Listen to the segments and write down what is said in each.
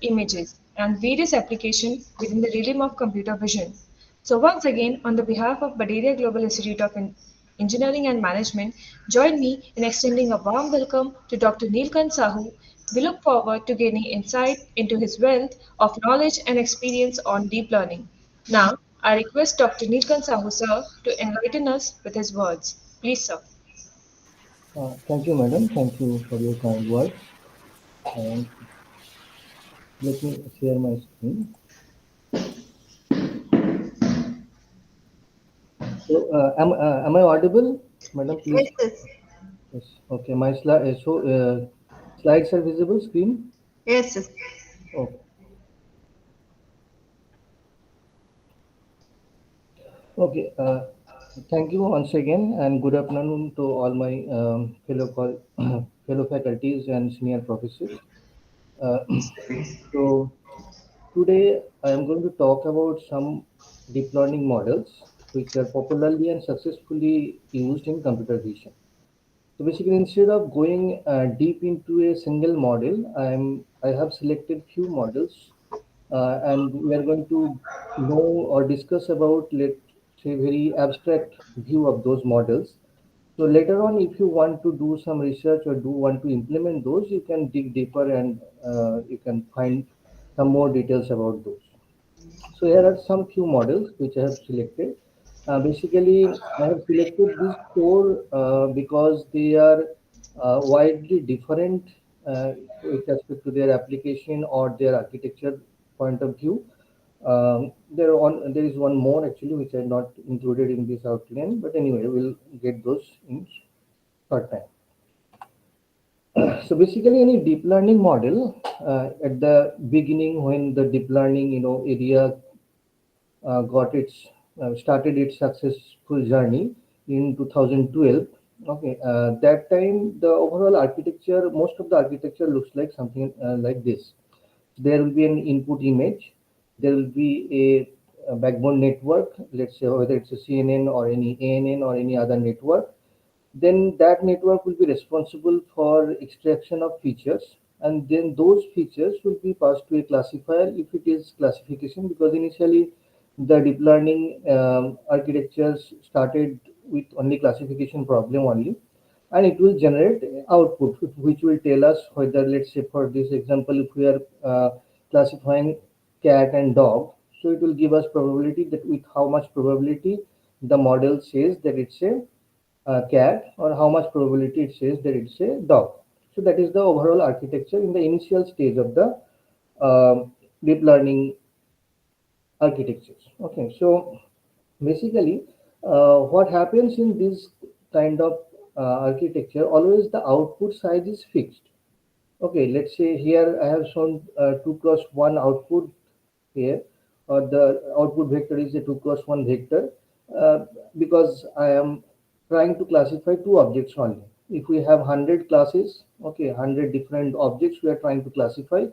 images, and various applications within the realm of computer vision. So once again, on the behalf of Baderia Global Institute of Engineering and Management, join me in extending a warm welcome to Dr. Neelkant Sahu. We look forward to gaining insight into his wealth of knowledge and experience on deep learning. Now, I request Dr. Neelkant Sahu, sir, to enlighten us with his words. Please, sir. Thank you, madam. Thank you for your kind words. And let me share my screen. So, am I audible, madam? Yes, Please. yes, Yes. Okay. My slides are visible. Screen. yes, yes. Okay. Okay. Thank you once again, and good afternoon to all my fellow faculties and senior professors. Uh, so today I am going to talk about some deep learning models which are popularly and successfully used in computer vision. So basically, instead of going deep into a single model, I have selected few models, and we are going to know or discuss about, let's say, very abstract view of those models. So later on, if you want to do some research or do want to implement those, you can dig deeper and you can find some more details about those. So here are some few models which I have selected. Basically, I have selected these four because they are widely different with respect to their application or their architecture point of view. There is one more actually which I not included in this outline, but anyway, we'll get those in short time. So basically, any deep learning model at the beginning, when the deep learning area got its started its successful journey in 2012. Okay, that time the overall architecture, most of the architecture looks like something like this. There will be an input image. There will be a backbone network. Let's say whether it's a CNN or any ANN or any other network, then that network will be responsible for extraction of features, and then those features will be passed to a classifier if it is classification, because initially the deep learning architectures started with only classification problem only, and it will generate output which will tell us whether, let's say for this example, if we are classifying cat and dog, so it will give us probability, that with how much probability the model says that it's a cat, or how much probability it says that it's a dog. So that is the overall architecture in the initial stage of the deep learning architectures. Okay, so basically, what happens in this kind of architecture, always the output size is fixed. Okay, let's say here I have shown 2 cross 1 output here, or the output vector is a 2 cross 1 vector, uh, because I am trying to classify two objects only. If we have 100 classes, okay, 100 different objects we are trying to classify,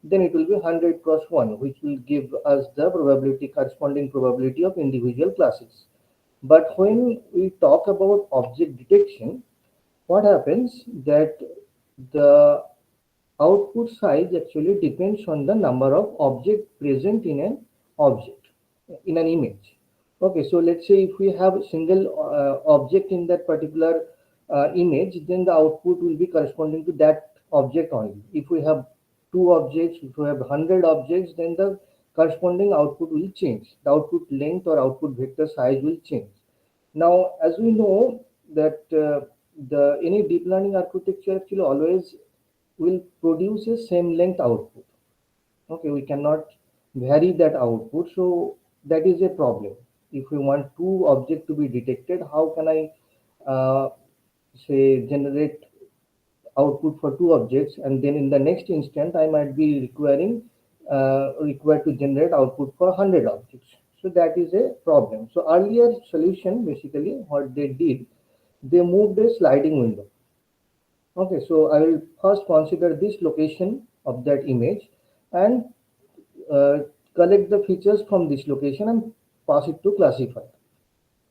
then it will be 100 cross 1, which will give us the probability, corresponding probability of individual classes. But when we talk about object detection, what happens that the output size actually depends on the number of objects present in an object, in an image. Okay, so let's say if we have a single object in that particular image, then the output will be corresponding to that object only. If we have two objects, if we have 100 objects, then the corresponding output will change. The output length or output vector size will change. Now, as we know that the any deep learning architecture actually always will produce a same length output. Okay, we cannot vary that output, so that is a problem. If we want two objects to be detected, how can I say generate output for two objects, and then in the next instant I might be required to generate output for 100 objects. So that is a problem. So earlier solution, basically what they did, they moved a sliding window. Okay, so I will first consider this location of that image, and uh, collect the features from this location and pass it to classifier.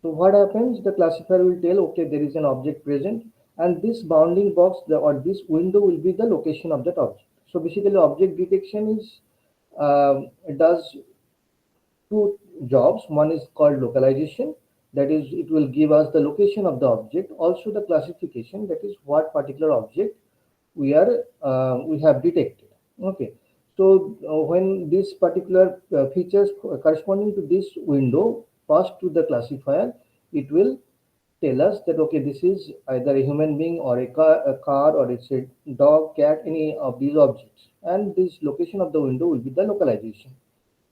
So what happens? The classifier will tell, okay, there is an object present, and this bounding box, or this window will be the location of that object. So basically, object detection is does two jobs. One is called localization, that is, it will give us the location of the object. Also, the classification, that is, what particular object we have detected. Okay, so when this particular features corresponding to this window pass to the classifier, it will tell us that okay, this is either a human being or a car or it's a dog, cat, any of these objects, and this location of the window will be the localization,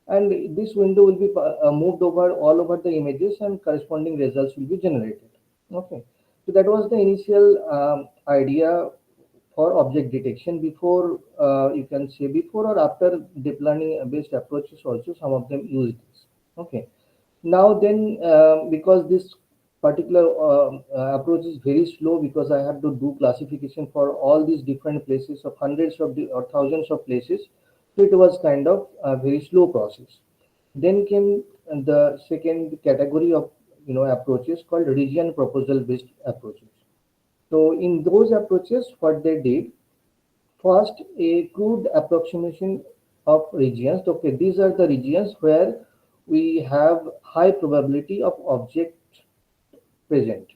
and this window will be moved over all over the images and corresponding results will be generated. Okay, so that was the initial idea for object detection. Before you can say before or after deep learning based approaches also some of them use this. Okay, now then because this particular approach is very slow, because I have to do classification for all these different places of hundreds of or thousands of places, so it was kind of a very slow process. Then came the second category of approaches called region proposal based approaches. So in those approaches, what they did, first a crude approximation of regions. Okay, these are the regions where we have high probability of present,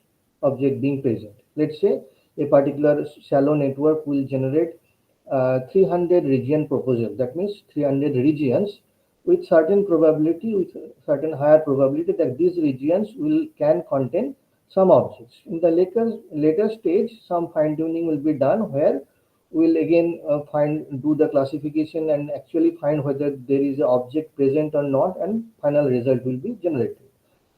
object being present. Let's say a particular shallow network will generate 300 region proposal. That means 300 regions with certain probability, with certain higher probability that these regions can contain some objects. In the later stage, some fine tuning will be done where we'll again do the classification and actually find whether there is an object present or not, and final result will be generated.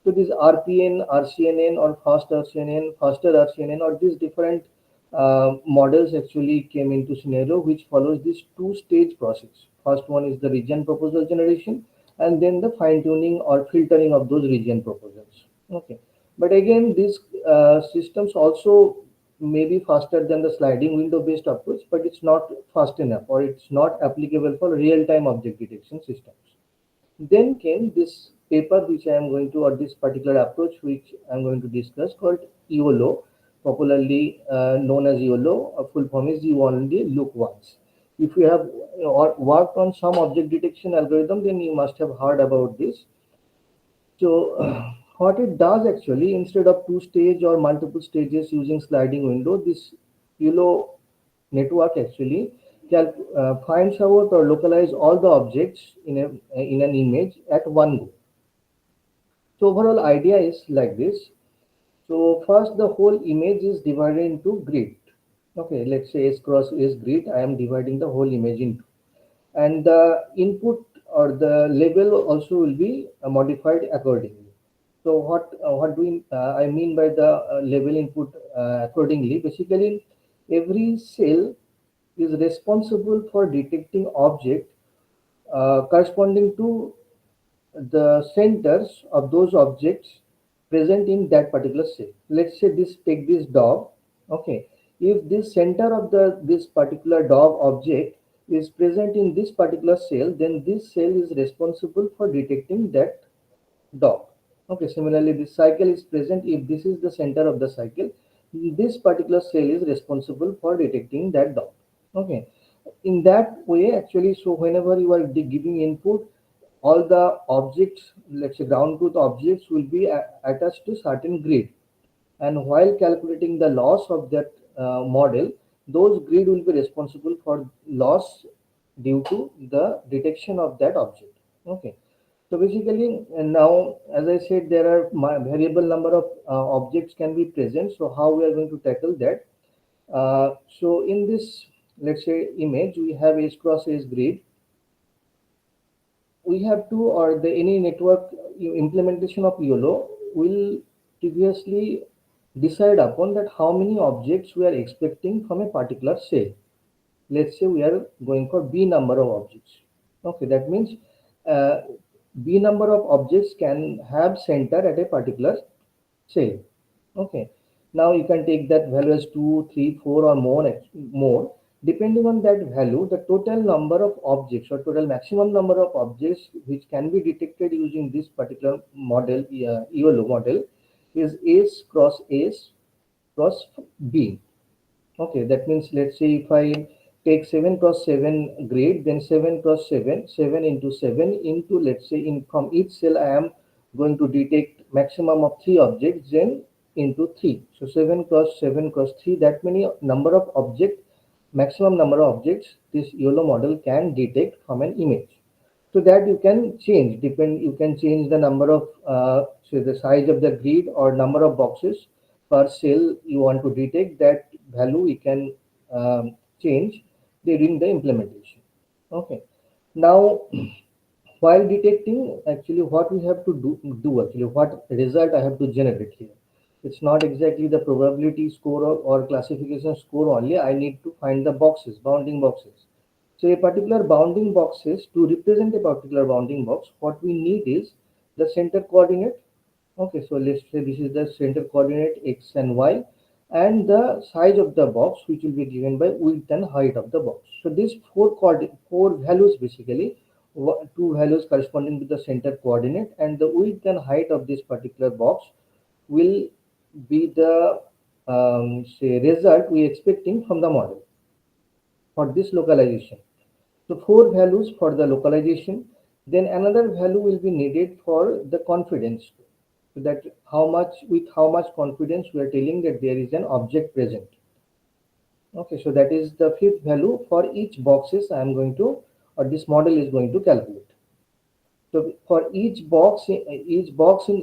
So this RPN, RCNN, or fast RCNN, faster RCNN, or these different models actually came into scenario, which follows this two-stage process. First one is the region proposal generation, and then the fine-tuning or filtering of those region proposals. Okay, but again, these systems also may be faster than the sliding window-based approach, but it's not fast enough, or it's not applicable for real-time object detection systems. Then came this paper which I am going to, or this particular approach which I am going to discuss, called EOLO, popularly known as EOLO. A full form is you only look once. If you have or worked on some object detection algorithm, then you must have heard about this. So what it does actually, instead of two-stage or multiple stages using sliding window, this EOLO network actually finds out or localize all the objects in an image at one go. So overall idea is like this. So first the whole image is divided into grid. Okay, let's say S cross S grid. I am dividing the whole image into, and the input or the label also will be modified accordingly. So what do I mean by the label input accordingly? Basically, every cell is responsible for detecting object corresponding to the centers of those objects present in that particular cell. Let's say take this dog. Okay, if this center of this particular dog object is present in this particular cell, then this cell is responsible for detecting that dog. Okay, similarly, this cycle is present. If this is the center of the cycle, this particular cell is responsible for detecting that dog. Okay, in that way, actually, so whenever you are giving input, all the objects, let's say ground truth objects, will be attached to certain grid, and while calculating the loss of that model, those grid will be responsible for loss due to the detection of that object. Okay, so basically now, as I said, there are variable number of objects can be present. So how we are going to tackle that? So in this, let's say, image, we have S cross S grid. We have to, or the any network implementation of YOLO will previously decide upon that how many objects we are expecting from a particular cell. Let's say we are going for B number of objects. Okay, that means uh, B number of objects can have center at a particular cell. Okay, now you can take that value as 2, 3, 4, or more. Depending on that value, the total number of objects or total maximum number of objects which can be detected using this particular model, EOLO model, is S cross S cross B. Okay, that means let's say if I take 7 cross 7 grid, then 7 cross 7, 7 into 7 into, let's say, in from each cell I am going to detect maximum of 3 objects, then into 3. So 7 cross 7 cross 3, that many number of objects, maximum number of objects this YOLO model can detect from an image. So that you can change, you can change the number of, say the size of the grid or number of boxes per cell you want to detect. That value you can change during the implementation. Okay. Now, while detecting, actually what we have to do actually, what result I have to generate here. It's not exactly the probability score or classification score only. I need to find the boxes, bounding boxes. So a particular bounding boxes, to represent a particular bounding box, what we need is the center coordinate. Okay, so let's say this is the center coordinate x and y, and the size of the box, which will be given by width and height of the box. So these four values basically, two values corresponding to the center coordinate, and the width and height of this particular box will be the say result we expecting from the model for this localization. So four values for the localization, then another value will be needed for the confidence. So that how much, with how much confidence we are telling that there is an object present. Okay, so that is the fifth value for each boxes I am going to, or this model is going to calculate. So for each box in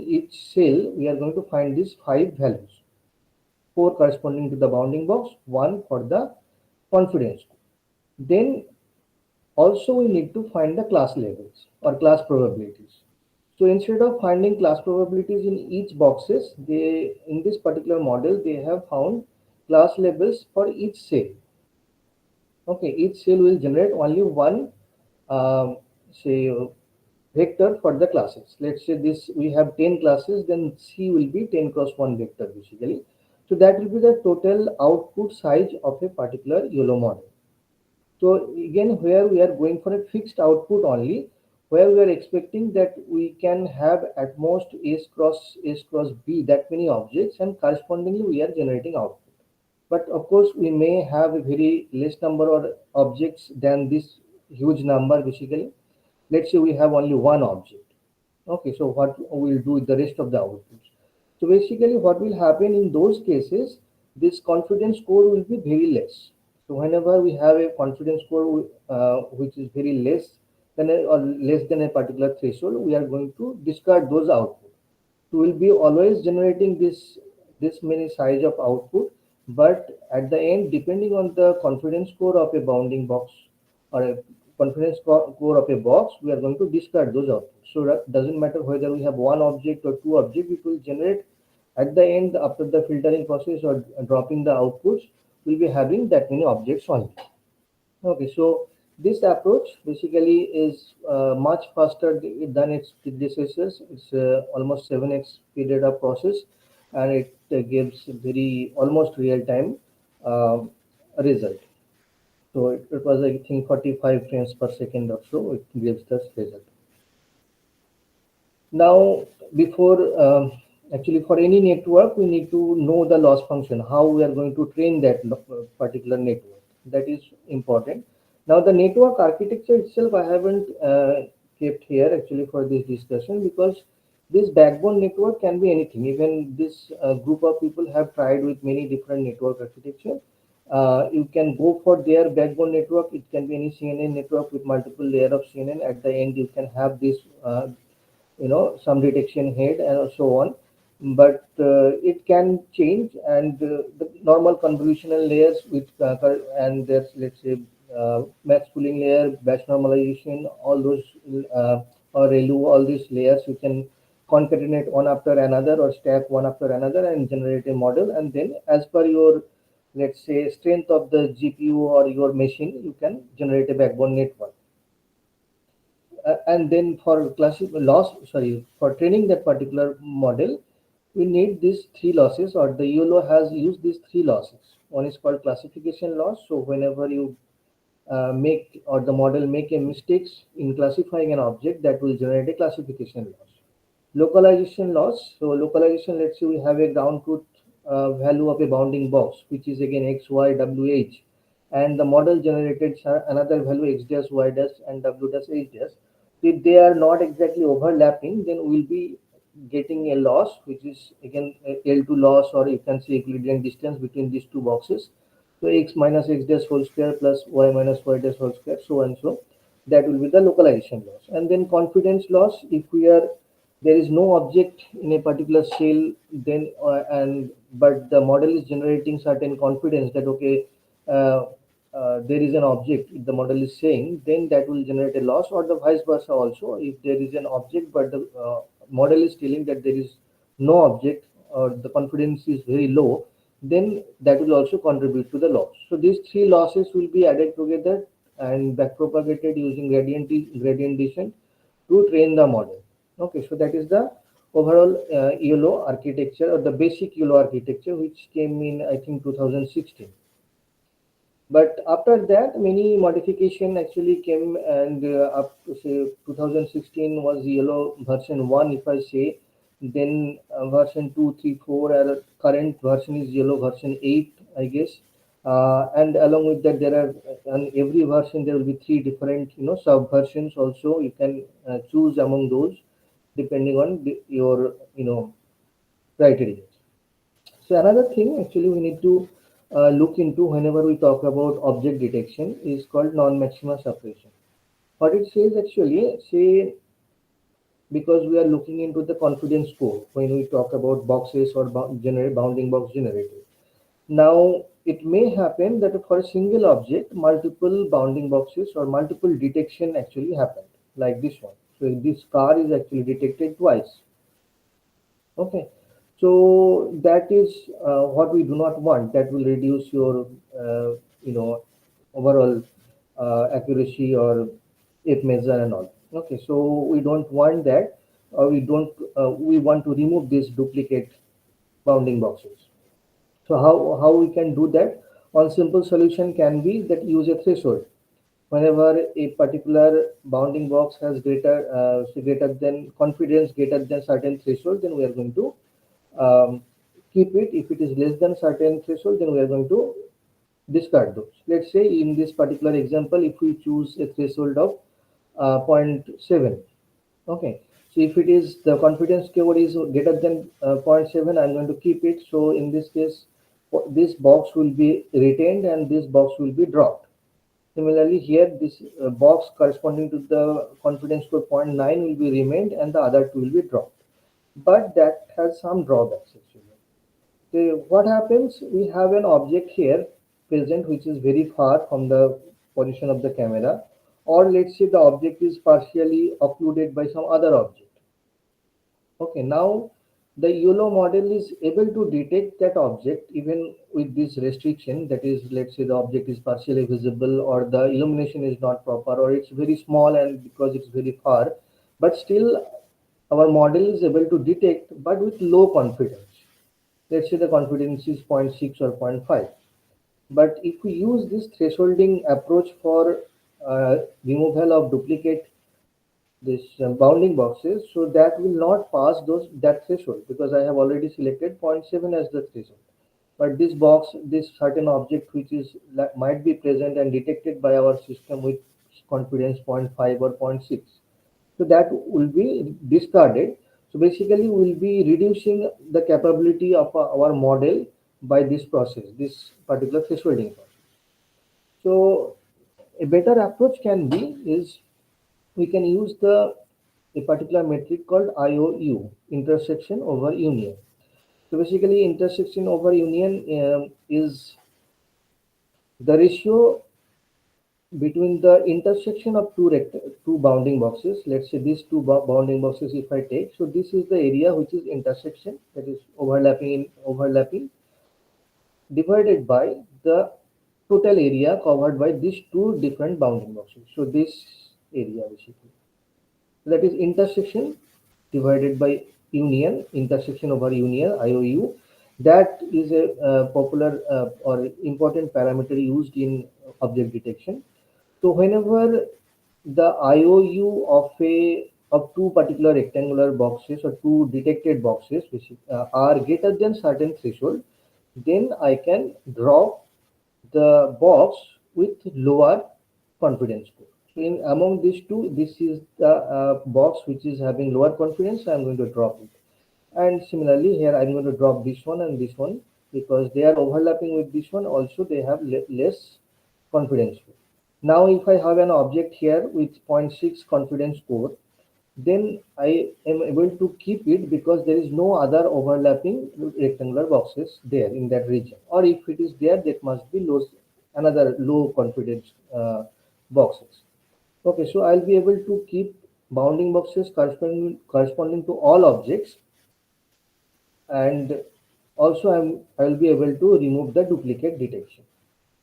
each cell, we are going to find these five values. Four corresponding to the bounding box, one for the confidence. Then also we need to find the class levels or class probabilities. So instead of finding class probabilities in each boxes, they, in this particular model, they have found class levels for each cell. Okay, each cell will generate only one, say, vector for the classes. Let's say this, we have 10 classes, then C will be 10 cross 1 vector basically. So that will be the total output size of a particular YOLO model. So again, where we are going for a fixed output only, where we are expecting that we can have at most S cross B, that many objects, and correspondingly we are generating output. But of course, we may have a very less number of objects than this huge number basically. Let's say we have only one object. Okay, so what we'll do with the rest of the outputs? So basically what will happen in those cases, this confidence score will be very less. So whenever we have a confidence score which is very less than or less than a particular threshold, we are going to discard those outputs. So we'll be always generating this many size of output, but at the end, depending on the confidence score of a bounding box or a core of a box, we are going to discard those outputs. So that doesn't matter whether we have one object or two objects, it will generate at the end after the filtering process or dropping the outputs, we'll be having that many objects only. Okay, so this approach basically is much faster than its predecessors. It's almost 7x period of process, and it gives very almost real time result. So it was, I think, 45 frames per second or so. It gives this result. Now, before actually for any network, we need to know the loss function, how we are going to train that particular network. That is important. Now, the network architecture itself, I haven't kept here actually for this discussion, because this backbone network can be anything. Even this group of people have tried with many different network architecture. You can go for their backbone network. It can be any CNN network with multiple layer of CNN. At the end, you can have this some detection head and so on, but it can change, and the normal convolutional layers with and there's, let's say, max pooling layer, batch normalization, all those or ReLU, all these layers you can concatenate one after another or stack one after another and generate a model, and then as per your, let's say, strength of the GPU or your machine, you can generate a backbone network. And then for for training that particular model, we need these three losses, or the YOLO has used these three losses. One is called classification loss. So whenever you make, or the model make a mistakes in classifying an object, that will generate a classification loss. Localization loss. So localization, let's say we have a ground truth value of a bounding box, which is again x, y, w, h. and the model generated another value x dash y dash and w dash h dash. If they are not exactly overlapping, then we'll be getting a loss, which is again a L2 loss, or you can say equilibrium distance between these two boxes. So x minus x dash whole square plus y minus y dash whole square, so and so. That will be the localization loss. And then confidence loss, if we are there is no object in a particular cell, then and but the model is generating certain confidence that okay, uh, there is an object, if the model is saying, then that will generate a loss, or the vice versa also. If there is an object but the model is telling that there is no object, or the confidence is very low, then that will also contribute to the loss. So these three losses will be added together and backpropagated using gradient descent to train the model. Okay, so that is the overall YOLO architecture, or the basic YOLO architecture, which came in I think 2016. But after that, many modification actually came, and up to say 2016 was yellow version 1, if I say. Then version 2, 3, 4, current version is yellow version 8, I guess. And along with that, there are on every version there will be three different sub versions also. You can choose among those depending on your criteria. So another thing actually we need to look into whenever we talk about object detection is called non-maxima separation. What it says actually, say, because we are looking into the confidence score when we talk about boxes or bounding box generator. Now it may happen that for a single object, multiple bounding boxes or multiple detection actually happened, like this one. So this car is actually detected twice. Okay, so that is what we do not want. That will reduce your, you know, overall accuracy or if measure and all. Okay, so we don't want that, or we don't. We want to remove these duplicate bounding boxes. So how we can do that? One simple solution can be that use a threshold. Whenever a particular bounding box has greater than confidence greater than certain threshold, then we are going to keep it. If it is less than certain threshold, then we are going to discard those. Let's say in this particular example, if we choose a threshold of zero point 0.7, okay. So if it is the confidence score is greater than zero point 0.7, I'm going to keep it. So in this case, this box will be retained and this box will be dropped. Similarly, here this box corresponding to the confidence score zero point 0.9 will be remained and the other two will be dropped. But that has some drawbacks actually. So what happens? We have an object here present which is very far from the position of the camera, or let's say the object is partially occluded by some other object. Okay, now the YOLO model is able to detect that object even with this restriction. That is, let's say the object is partially visible, or the illumination is not proper, or it's very small and because it's very far, but still our model is able to detect, but with low confidence. Let's say the confidence is zero point 0.6 or zero point 0.5. But if we use this thresholding approach for removal of duplicate this bounding boxes, so that will not pass that threshold, because I have already selected zero point 0.7 as the threshold. But this box, this certain object which is might be present and detected by our system with confidence zero point 0.5 or zero point 0.6, so that will be discarded. So basically we will be reducing the capability of our model by this process, this particular thresholding process. So a better approach can be is we can use the a particular metric called IOU, intersection over union. So basically intersection over union is the ratio between the intersection of two bounding boxes. Let's say these two bounding boxes if I take, so this is the area which is intersection, that is overlapping divided by the total area covered by these two different bounding boxes. So this area basically, that is intersection divided by union, intersection over union, IOU. That is a popular or important parameter used in object detection. So whenever the IOU of two particular rectangular boxes or two detected boxes which are greater than certain threshold, then I can draw the box with lower confidence score. So in among these two, this is the box which is having lower confidence. So I'm going to drop it. And similarly here I'm going to drop this one and this one because they are overlapping with this one. Also they have less confidence score. Now if I have an object here with zero point 0.6 confidence score, then I am able to keep it because there is no other overlapping rectangular boxes there in that region. Or if it is there, that must be another low confidence boxes. Okay, so I'll be able to keep bounding boxes corresponding to all objects, and also I'll be able to remove the duplicate detection.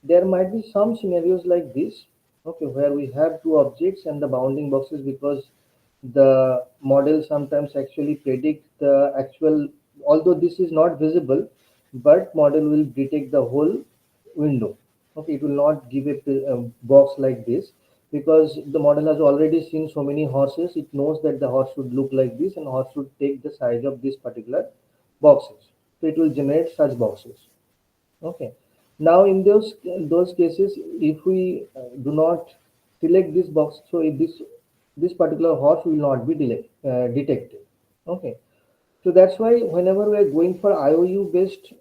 There might be some scenarios like this, okay, where we have two objects and the bounding boxes, because the model sometimes actually predict the actual, although this is not visible, but model will detect the whole window. Okay, it will not give a box like this because the model has already seen so many horses. It knows that the horse should look like this and horse should take the size of this particular boxes. So it will generate such boxes. Okay. Now in those cases, if we do not select this box, so if this particular horse will not be detected. Okay. So that's why whenever we are going for IOU based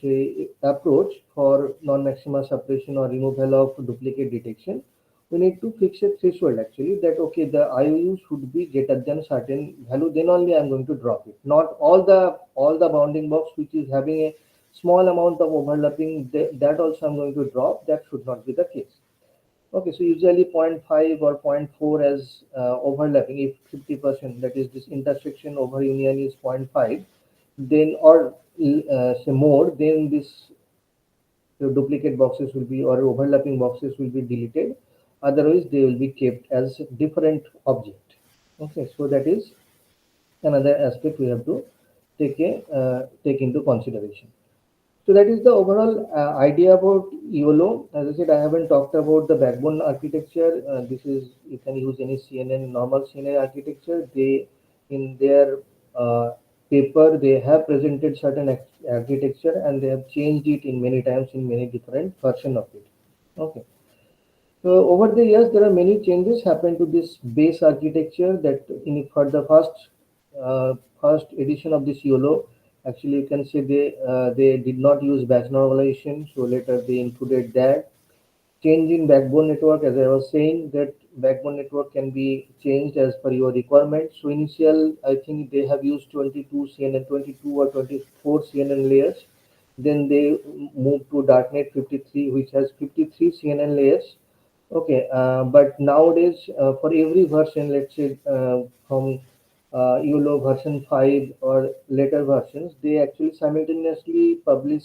say approach for non-maxima suppression or removal of duplicate detection, we need to fix a threshold actually, that okay, the IOU should be greater than certain value, then only I'm going to drop it. Not all the bounding box which is having a small amount of overlapping, that also I'm going to drop. That should not be the case. Okay, so usually zero point 0.5 or zero point 0.4 as overlapping. If 50%, that is this intersection over union is zero point 0.5, then or say more, then this duplicate boxes will be, or overlapping boxes will be deleted. Otherwise, they will be kept as different object. Okay, so that is another aspect we have to take into consideration. So that is the overall idea about YOLO. As I said, I haven't talked about the backbone architecture. This is, you can use any CNN, normal CNN architecture. They, in their uh, paper, they have presented certain architecture and they have changed it in many times in many different version of it. Okay. So over the years, there are many changes happened to this base architecture. That in for the first edition of this YOLO, actually you can say they did not use batch normalization. So later they included that. Change in backbone network, as I was saying, that backbone network can be changed as per your requirement. So initial, I think they have used 22 CNN, 22 or 24 CNN layers. Then they moved to .NET 53, which has 53 CNN layers. Okay, but nowadays for every version, let's say from YOLO version 5 or later versions, they actually simultaneously publish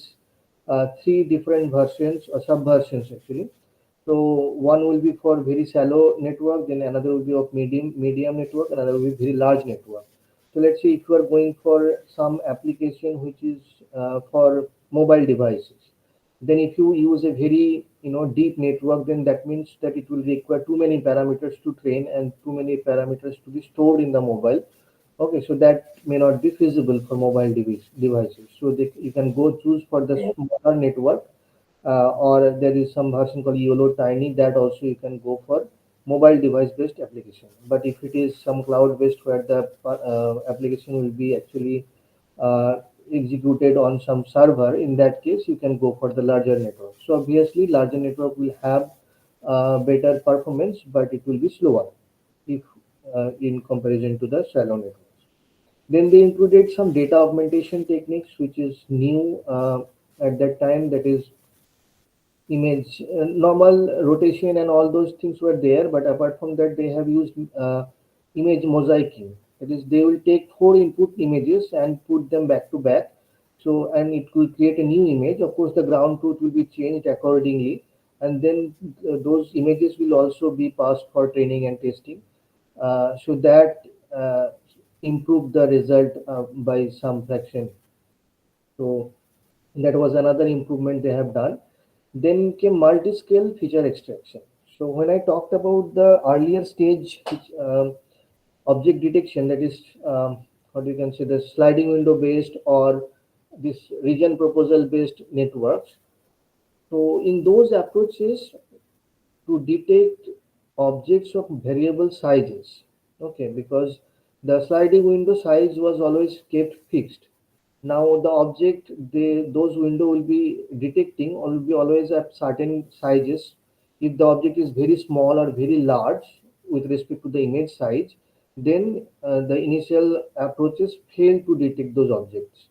three different versions or subversions actually. So one will be for very shallow network, then another will be of medium network, another will be very large network. So let's say if you are going for some application which is for mobile devices, then if you use a very deep network, then that means that it will require too many parameters to train and too many parameters to be stored in the mobile. Okay, so that may not be feasible for mobile devices. So you can go choose for the smaller network, or there is some version called YOLO Tiny, that also you can go for mobile device based application. But if it is some cloud based where the application will be actually uh, executed on some server, in that case you can go for the larger network. So obviously larger network will have better performance, but it will be slower if in comparison to the shallow networks. Then they included some data augmentation techniques, which is new at that time. That is image normal rotation and all those things were there, but apart from that they have used image mosaicing. That is, they will take four input images and put them back to back, so and it will create a new image. Of course the ground truth will be changed accordingly, and then those images will also be passed for training and testing, so that improve the result by some fraction. So that was another improvement they have done. Then came multi-scale feature extraction. So when I talked about the earlier stage object detection, that is how do you can say, the sliding window based or this region proposal based networks. So in those approaches, to detect objects of variable sizes. Okay, because the sliding window size was always kept fixed. Now the object those window will be detecting or will be always at certain sizes. If the object is very small or very large with respect to the image size, then the initial approaches fail to detect those objects.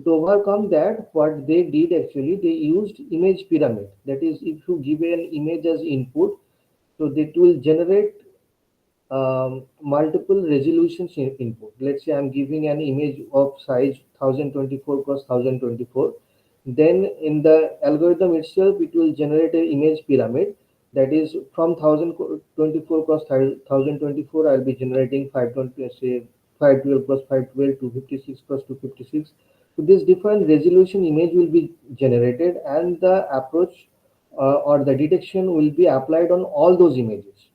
To overcome that, what they did actually, they used image pyramid. That is, if you give an image as input, so that will generate multiple resolutions input. Let's say I'm giving an image of size 1024 cross 1024. Then in the algorithm itself, it will generate an image pyramid. That is from 1024 cross 1024, I'll be generating 520, say 512 cross 512, 256 cross 256. So this different resolution image will be generated, and the approach or the detection will be applied on all those images.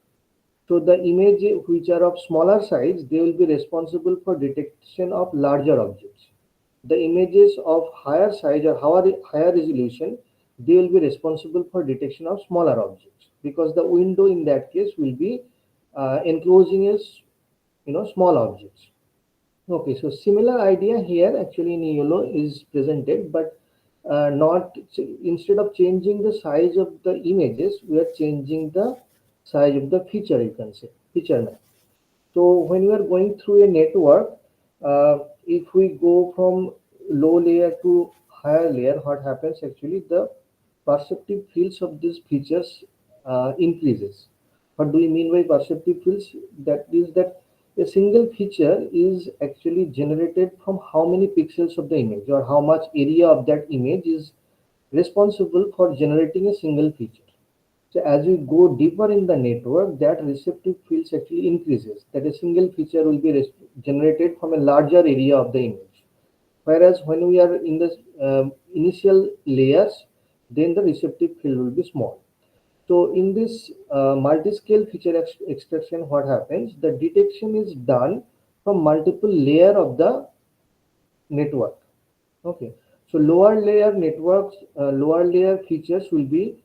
So the image which are of smaller size, they will be responsible for detection of larger objects. The images of higher size or higher resolution, they will be responsible for detection of smaller objects, because the window in that case will be enclosing as small objects. Okay, so similar idea here actually in yellow is presented, but not instead of changing the size of the images, we are changing the size of the feature. You can say feature map. So when we are going through a network, if we go from low layer to higher layer, what happens actually, the perceptive fields of these features increases. What do we mean by perceptive fields? That is that a single feature is actually generated from how many pixels of the image or how much area of that image is responsible for generating a single feature. So as we go deeper in the network, that receptive fields actually increases. That a single feature will be generated from a larger area of the image. Whereas when we are in the initial layers, then the receptive field will be small. So in this multi-scale feature extraction, what happens? The detection is done from multiple layer of the network. Okay, so lower layer networks, lower layer features will be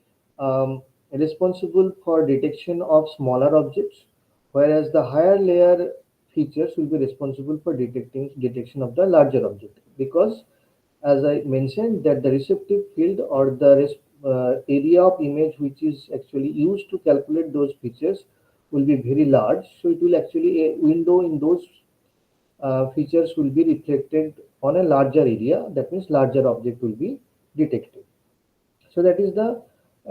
responsible for detection of smaller objects, whereas the higher layer features will be responsible for detection of the larger object. Because as I mentioned, that the receptive field or the area of image which is actually used to calculate those features will be very large. So it will actually a window in those features will be reflected on a larger area. That means larger object will be detected. So that is the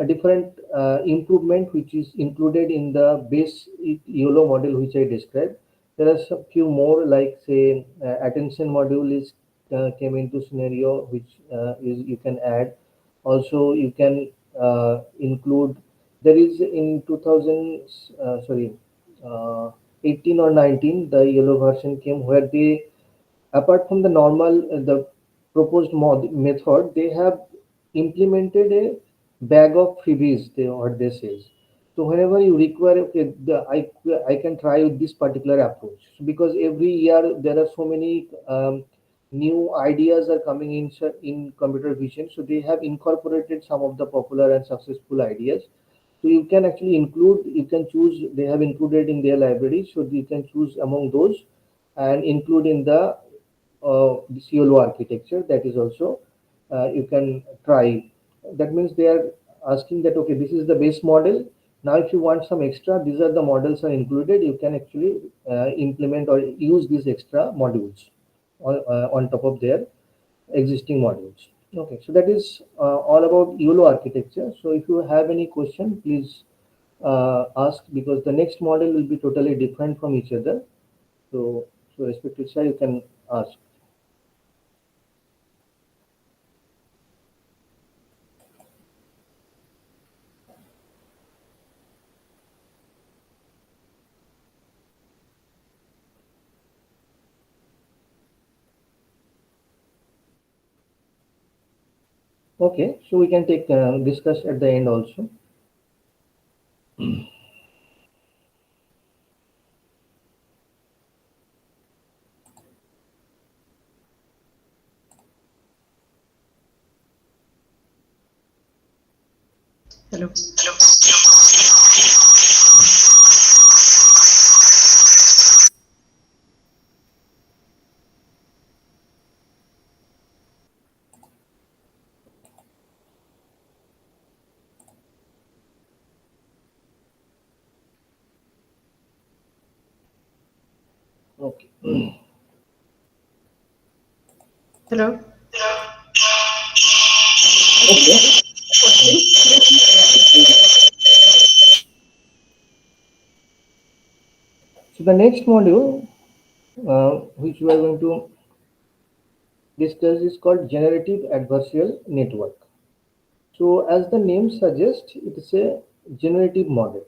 different improvement which is included in the base YOLO model which I described. There are some few more, like say attention module is came into scenario, which is you can add. Also you can include, there is in 2000 sorry, 18 or 19, the YOLO version came where they, apart from the normal the proposed method, they have implemented a bag of freebies, they what they says. So whenever you require, okay, I can try with this particular approach. So because every year there are so many new ideas are coming in computer vision, so they have incorporated some of the popular and successful ideas. So you can actually include, you can choose, they have included in their library, so you can choose among those and include in the this YOLO architecture. That is also you can try. That means they are asking that, okay, this is the base model. Now if you want some extra, these are the models are included, you can actually implement or use these extra modules on top of their existing modules. Okay, so that is all about YOLO architecture. So if you have any question, please ask, because the next model will be totally different from each other. So respected sir, you can ask. Okay, so we can take discuss at the end also. Hello. Okay. Hello. Okay. So the next module, which we are going to discuss, is called generative adversarial network. So as the name suggests, it is a generative model.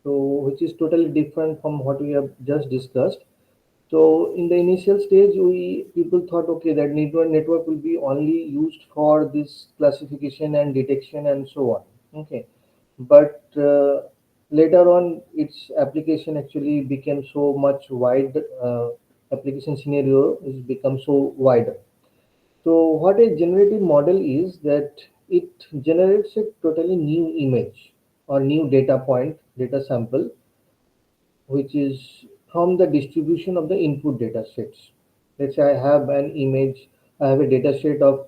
So which is totally different from what we have just discussed. So in the initial stage, we people thought, okay, that network will be only used for this classification and detection and so on. Okay, but later on, its application actually became so much wide. Application scenario is become so wider. So what a generative model is that it generates a totally new image or new data point, data sample, which is from the distribution of the input data sets. Let's say I have an image, I have a data set of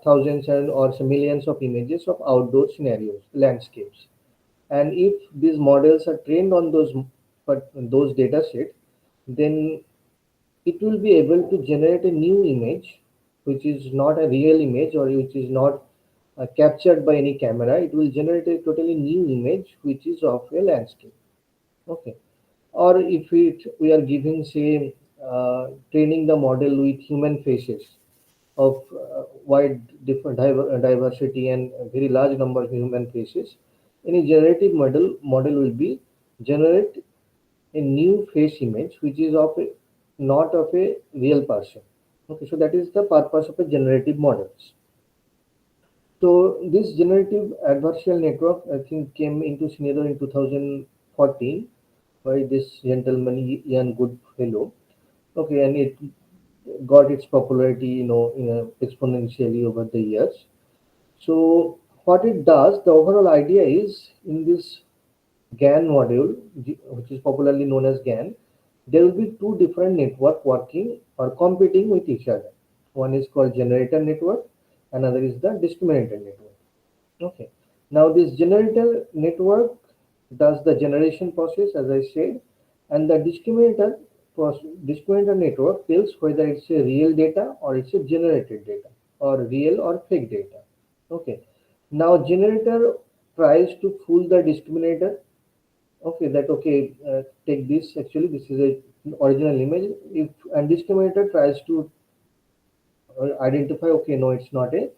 thousands and or some millions of images of outdoor scenarios, landscapes. And if these models are trained on those data sets, then it will be able to generate a new image, which is not a real image or which is not captured by any camera. It will generate a totally new image, which is of a landscape. Okay. Or if we are giving, say, training the model with human faces of wide different diversity and a very large number of human faces, any generative model will be generate a new face image which is of a, not of a real person. Okay, so that is the purpose of a generative models. So this generative adversarial network, I think, came into scenario in 2014 by this gentleman Ian Goodfellow. Okay, and it got its popularity, exponentially over the years. So what it does, the overall idea is in this GAN module, which is popularly known as GAN, there will be two different network working or competing with each other. One is called generator network, another is the discriminator network. Okay. Now this generator network does the generation process, as I said, and the discriminator network tells whether it's a real data or it's a generated data or real or fake data. Okay. Now generator tries to fool the discriminator. Okay, that okay, take this. Actually, this is a original image. If and discriminator tries to identify, okay, no, it's not a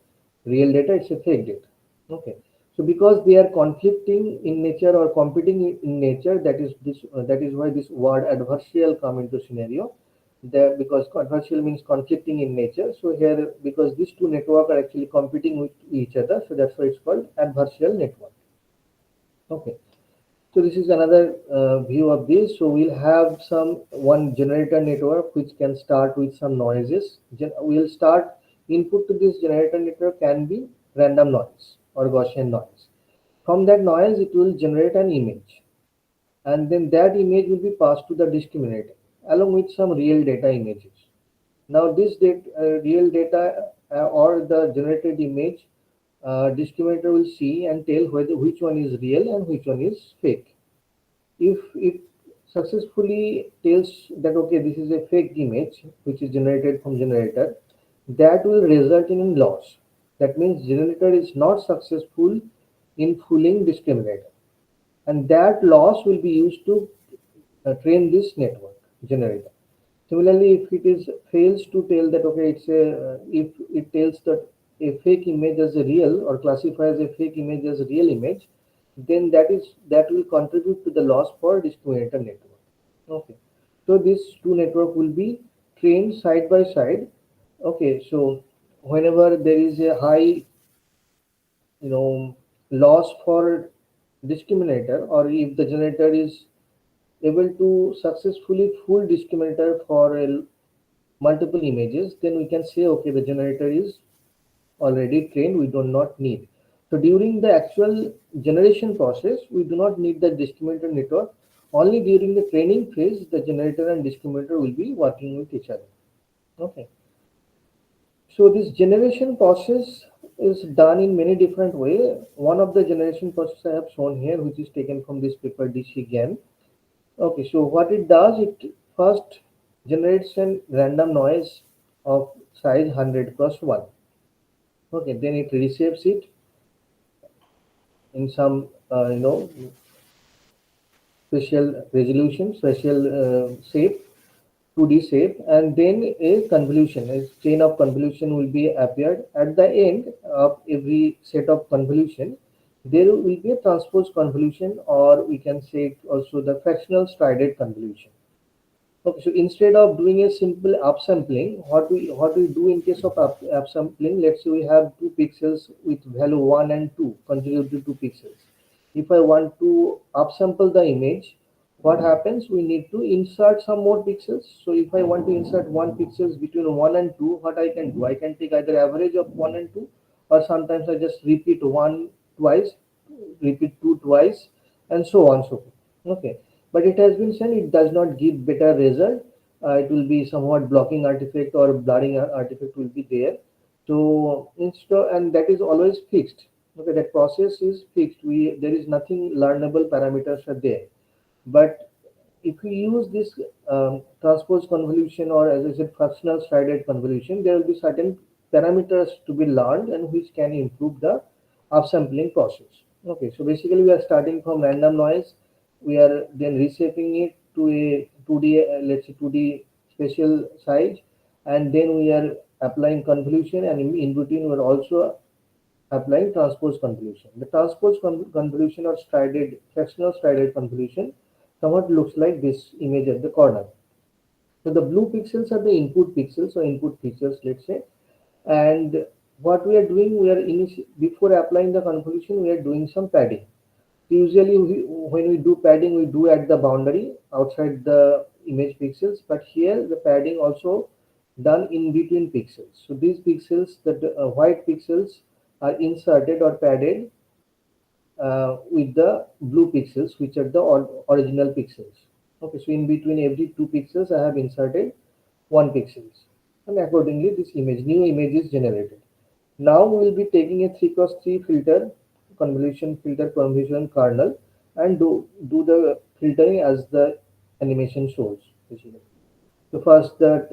real data, it's a fake data. Okay, so because they are conflicting in nature or competing in nature, that is why this word adversarial come into scenario. There, because adversarial means conflicting in nature, so here because these two network are actually competing with each other, so that's why it's called adversarial network. Okay, so this is another view of this. So we'll have some one generator network which can start with some noises. We'll start input to this generator network can be random noise or Gaussian noise. From that noise, it will generate an image, and then that image will be passed to the discriminator along with some real data images. Now this real data or the generated image, discriminator will see and tell whether which one is real and which one is fake. If it successfully tells that okay, this is a fake image which is generated from generator, that will result in loss. That means generator is not successful in fooling discriminator, and that loss will be used to train this network generator. Similarly, if it is fails to tell that okay, it's a if it tells that a fake image as a real or classifies a fake image as a real image, then that will contribute to the loss for discriminator network. Okay, so these two network will be trained side by side. Okay, so whenever there is a high, loss for discriminator, or if the generator is able to successfully fool discriminator for multiple images, then we can say okay, the generator is already trained, we do not need. So during the actual generation process, we do not need the discriminator network. Only during the training phase, the generator and discriminator will be working with each other. Okay. So this generation process is done in many different ways. One of the generation process I have shown here, which is taken from this paper DC again. Okay, so what it does, it first generates a random noise of size 100 plus 1. Okay, then it reshapes it in some, special resolution, special shape, 2D shape, and then a convolution, a chain of convolution will be appeared. At the end of every set of convolution, there will be a transpose convolution, or we can say also the fractional strided convolution. Okay, so instead of doing a simple upsampling, what we do in case of upsampling, let's say we have two pixels with value 1 and 2 consecutive 2 pixels. If I want to upsample the image, what happens? We need to insert some more pixels. So if I want to insert 1 pixels between 1 and 2, what I can do? I can take either average of 1 and 2, or sometimes I just repeat 1 twice, repeat 2 twice, and so on so forth. Okay, but it has been said it does not give better result. It will be somewhat blocking artifact or blurring artifact will be there. So instead, and that is always fixed. Okay, that process is fixed. There is nothing learnable parameters are there. But if we use this transpose convolution, or as I said, fractional strided convolution, there will be certain parameters to be learned and which can improve the upsampling process. Okay, so basically we are starting from random noise. We are then reshaping it to a 2D, let's say 2D spatial size, and then we are applying convolution, and in between we are also applying transpose convolution. The transpose convolution or strided, fractional strided convolution somewhat looks like this image at the corner. So the blue pixels are the input pixels or input features, let's say. And what we are doing, before applying the convolution, we are doing some padding. Usually, when we do padding, we do at the boundary outside the image pixels, but here the padding also done in between pixels. So these pixels, the white pixels, are inserted or padded with the blue pixels, which are the original pixels. Okay, so in between every 2 pixels, I have inserted 1 pixels, and accordingly, this new image is generated. Now we will be taking a 3x3 filter, convolution kernel, and do the filtering as the animation shows. Basically. So first that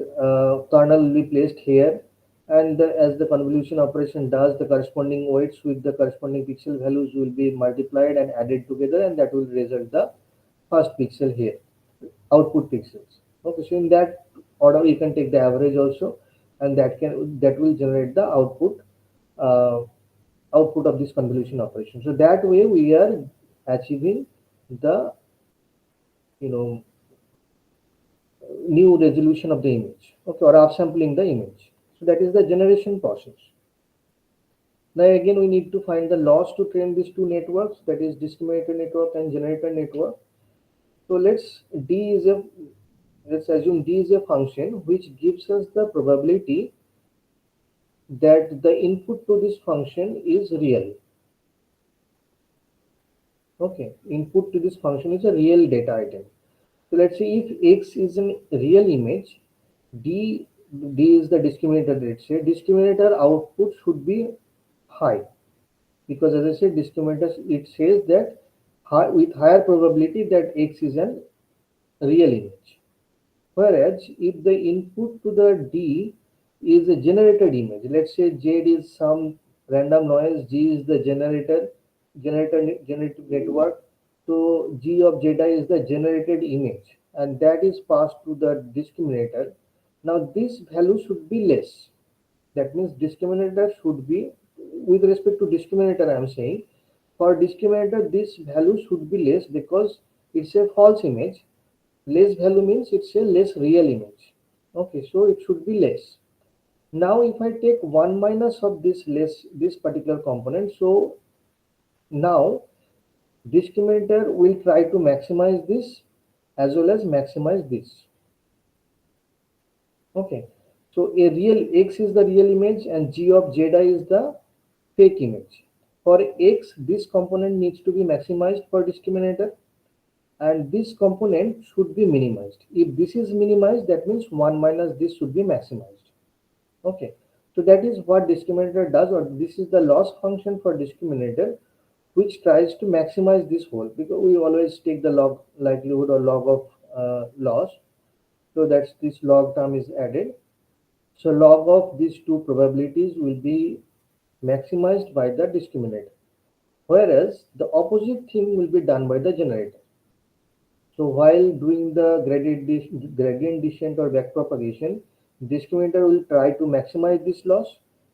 kernel will be placed here, and as the convolution operation does, the corresponding weights with the corresponding pixel values will be multiplied and added together, and that will result the first pixel here, output pixels. Okay, so in that order you can take the average also, and that will generate the uh, output of this convolution operation. So that way we are achieving the you know new resolution of the image, okay, or upsampling the image. So that is the generation process. Now again we need to find the loss to train these two networks, that is discriminator network and generator network. So let's assume D is a function which gives us the probability that the input to this function is real. Okay, input to this function is a real data item. So let's say if X is a real image, D D is the discriminator. Let's say discriminator output should be high, because as I said, discriminator, it says that with higher probability that X is a real image. Whereas if the input to the D is a generated image, let's say Z is some random noise, G is the generated network, so G of Zeta is the generated image, and that is passed to the discriminator. Now this value should be less. That means discriminator should be, with respect to discriminator, I am saying, for discriminator this value should be less because it's a false image. Less value means it's a less real image. Okay, so it should be less. Now if I take 1 minus of this particular component, so now discriminator will try to maximize this as well as maximize this. Okay, so a real X is the real image and G of Zeta is the fake image. for X, this component needs to be maximized for discriminator, and this component should be minimized. If this is minimized, that means 1 minus this should be maximized. Okay, so that is what discriminator does, or this is the loss function for discriminator, which tries to maximize this whole, because we always take the log likelihood or log of loss. So that's this log term is added. So log of these two probabilities will be maximized by the discriminator, whereas the opposite thing will be done by the generator. So while doing the gradient descent or backpropagation, discriminator will try to maximize this loss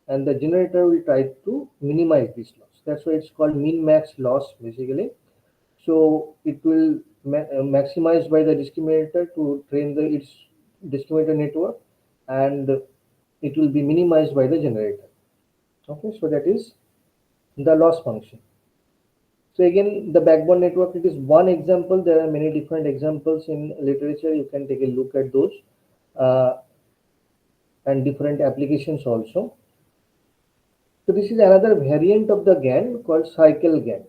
and the generator will try to minimize this loss. That's why it's called min-max loss basically. So it will maximize by the discriminator to train its discriminator network, and it will be minimized by the generator. Okay, so that is the loss function. So again, the backbone network, it is one example. There are many different examples in literature. You can take a look at those uh, and different applications also. So this is another variant of the GAN called cycle GAN.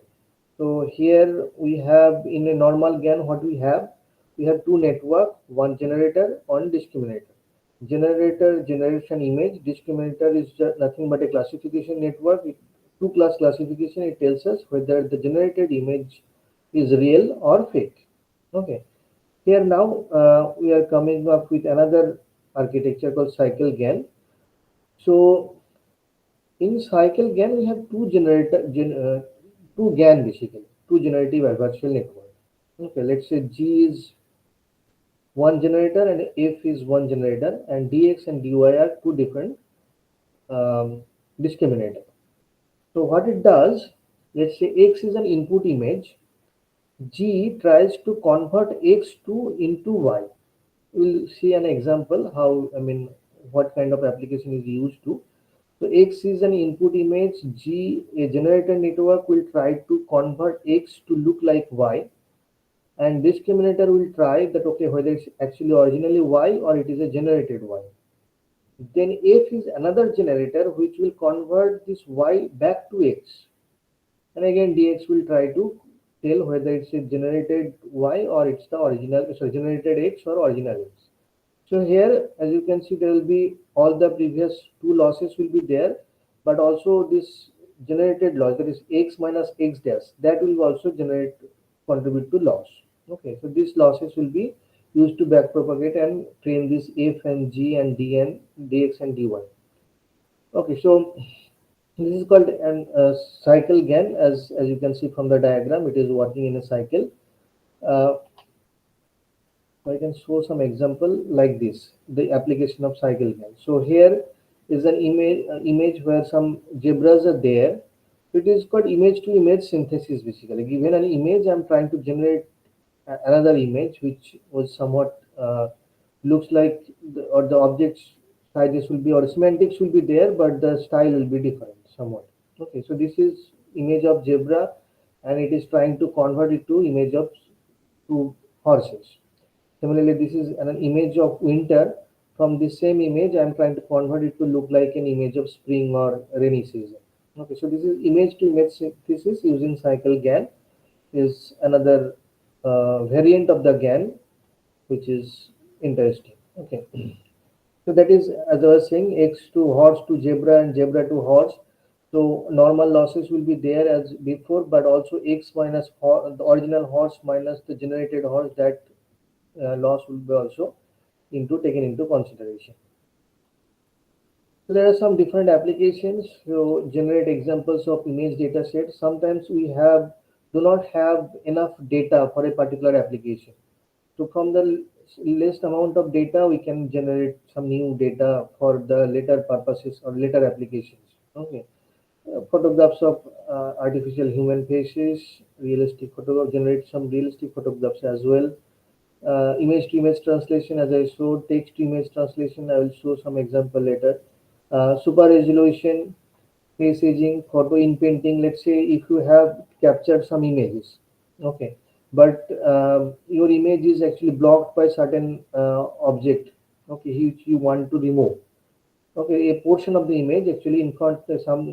So here we have in a normal GAN, what we have? We have two network, one generator, one discriminator. Generator generates an image. Discriminator is just nothing but a classification network. Two class classification. It tells us whether the generated image is real or fake. Okay. Here now we are coming up with another architecture called cycle GAN. So in cycle GAN, we have two GAN basically, two generative adversarial network. Okay, let's say G is one generator and F is one generator, and DX and DY are two different discriminator. So what it does, let's say X is an input image, G tries to convert X into Y. We'll see an example how, what kind of application is used to. So X is an input image, G, a generator network will try to convert X to look like Y, and discriminator will try that, okay, whether it's actually originally Y or it is a generated Y. Then F is another generator which will convert this Y back to X. And again, DX will try to tell whether it's a generated Y or it's the original, so generated X or original X. So here, as you can see, there will be all the previous two losses will be there, but also this generated loss, that is X minus X dash, that will also contribute to loss. Okay, so these losses will be used to backpropagate and train this F and G and D and DX and DY. Okay, so this is called an cycle GAN. As you can see from the diagram, it is working in a cycle. Uh, I can show some example like this, the application of cycle GAN. So here is an image where some zebras are there. It is called image to image synthesis basically. Given an image, I'm trying to generate another image which was somewhat looks like or the objects sizes will be or semantics will be there, but the style will be different somewhat. Okay, so this is image of zebra and it is trying to convert it to image of two horses. Similarly, this is an image of winter. From the same image, I am trying to convert it to look like an image of spring or rainy season. Okay, so this is image to image synthesis using cycle GAN is another variant of the GAN, which is interesting. Okay, so that is, as I was saying, X to horse to zebra and zebra to horse. So normal losses will be there as before, but also X minus the original horse minus the generated horse, that loss will be also taken into consideration. So there are some different applications to generate examples of image data sets. Sometimes we do not have enough data for a particular application. So from the less amount of data, we can generate some new data for the later purposes or later applications. Okay. Photographs of artificial human faces, realistic photograph, generate some realistic photographs as well. Image to image translation, as I showed, text to image translation, I will show some example later. Super resolution, face aging, photo in painting. Let's say if you have captured some images, okay, but your image is actually blocked by certain object, okay, which you want to remove. Okay, a portion of the image actually in front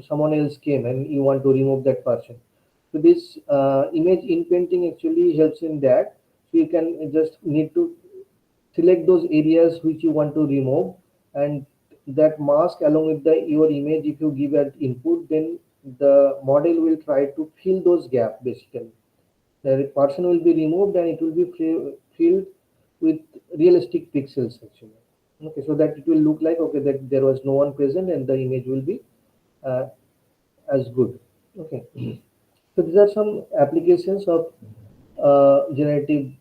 someone else came and you want to remove that person. So this image inpainting actually helps in that. So you can just need to select those areas which you want to remove, and that mask along with the your image, if you give an input, then the model will try to fill those gaps. Basically the person will be removed and it will be filled with realistic pixels actually. Okay, so that it will look like, okay, that there was no one present and the image will be uh, as good. Okay. So these are some applications of generative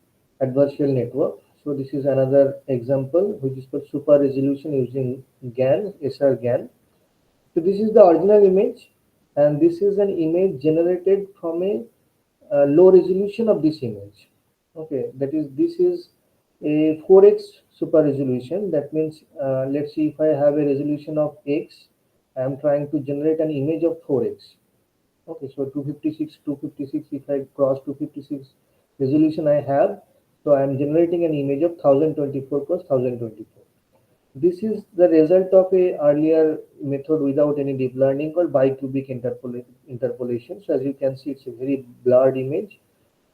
adversarial network. So this is another example which is for super resolution using GAN, SR GAN. So this is the original image, and this is an image generated from a low resolution of this image. Okay, that is, this is a 4x super resolution. That means, let's see, if I have a resolution of x, I am trying to generate an image of 4x. Okay, so 256, if I cross 256 resolution I have, so I am generating an image of 1024 plus 1024. This is the result of a earlier method without any deep learning called bicubic interpolation. So as you can see, it's a very blurred image.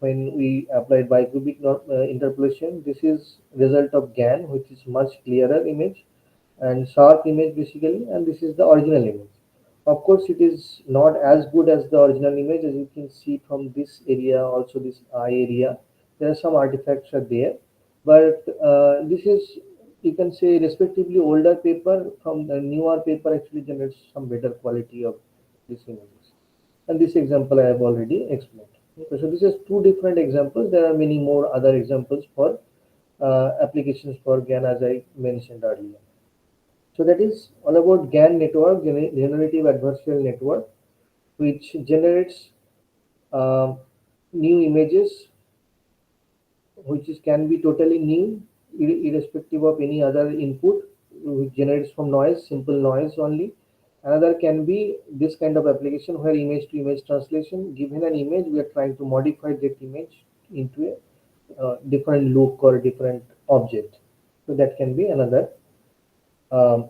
When we applied bicubic interpolation, this is result of GAN, which is much clearer image and sharp image basically, and this is the original image. Of course, it is not as good as the original image. As you can see from this area, also this eye area, there are some artifacts are there, but this is, you can say, respectively older paper. From the newer paper actually generates some better quality of these images, and this example I have already explained. Okay, so this is two different examples. There are many more other examples for applications for GAN, as I mentioned earlier. So that is all about GAN network, generative adversarial network, which generates um new images, which is can be totally new, irrespective of any other input, which generates from noise, simple noise only. Another can be this kind of application where image to image translation. Given an image, we are trying to modify that image into a different look or different object. So that can be um,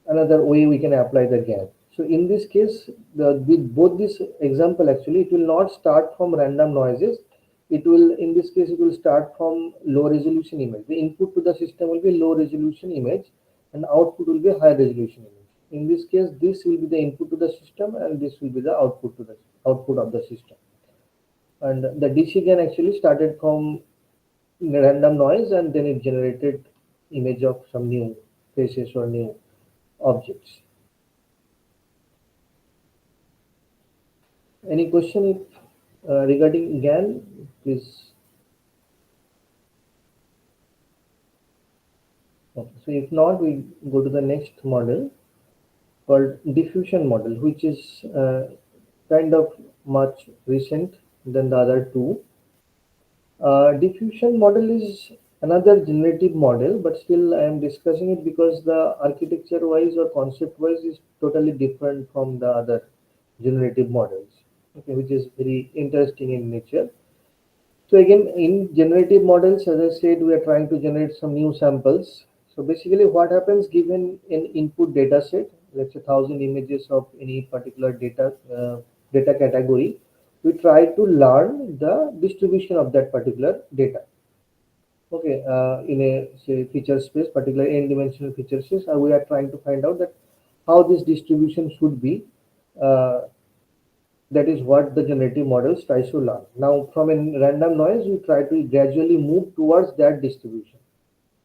another way we can apply the GAN. So in this case, with both this example, actually, it will not start from random noises. It will, in this case, it will start from low resolution image. The input to the system will be low resolution image, and output will be high resolution image. In this case, this will be the input to the system, and this will be the output to the output of the system. And the DC GAN actually started from random noise, and then it generated image of some new faces or new objects. Any question regarding GAN, please? Okay. So if not, we go to the next model called diffusion model, which is kind of much recent than the other two. Diffusion model is another generative model, but still I am discussing it because the architecture wise or concept wise is totally different from the other generative models, okay, which is very interesting in nature. So again, in generative models, as I said, we are trying to generate some new samples. So basically what happens, given an input data set, let's say 1,000 images of any particular data category, we try to learn the distribution of that particular data. Okay, in a say feature space, particular n-dimensional feature space, we are trying to find out that how this distribution should be. Uh, that is what the generative models tries to learn. Now, from a random noise, we try to gradually move towards that distribution.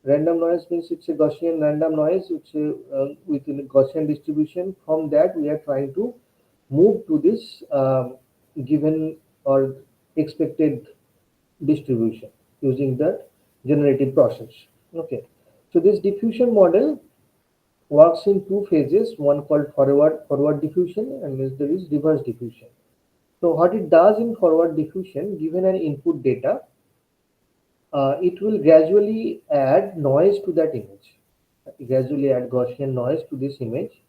Random noise means it's a Gaussian random noise. It's a, within a Gaussian distribution. From that, we are trying to move to this given or expected distribution using the generative process. Okay. So this diffusion model works in two phases. One called forward diffusion, and there is reverse diffusion. So what it does in forward diffusion, given an input data, it will gradually add noise to that image. Gradually add Gaussian noise to this image.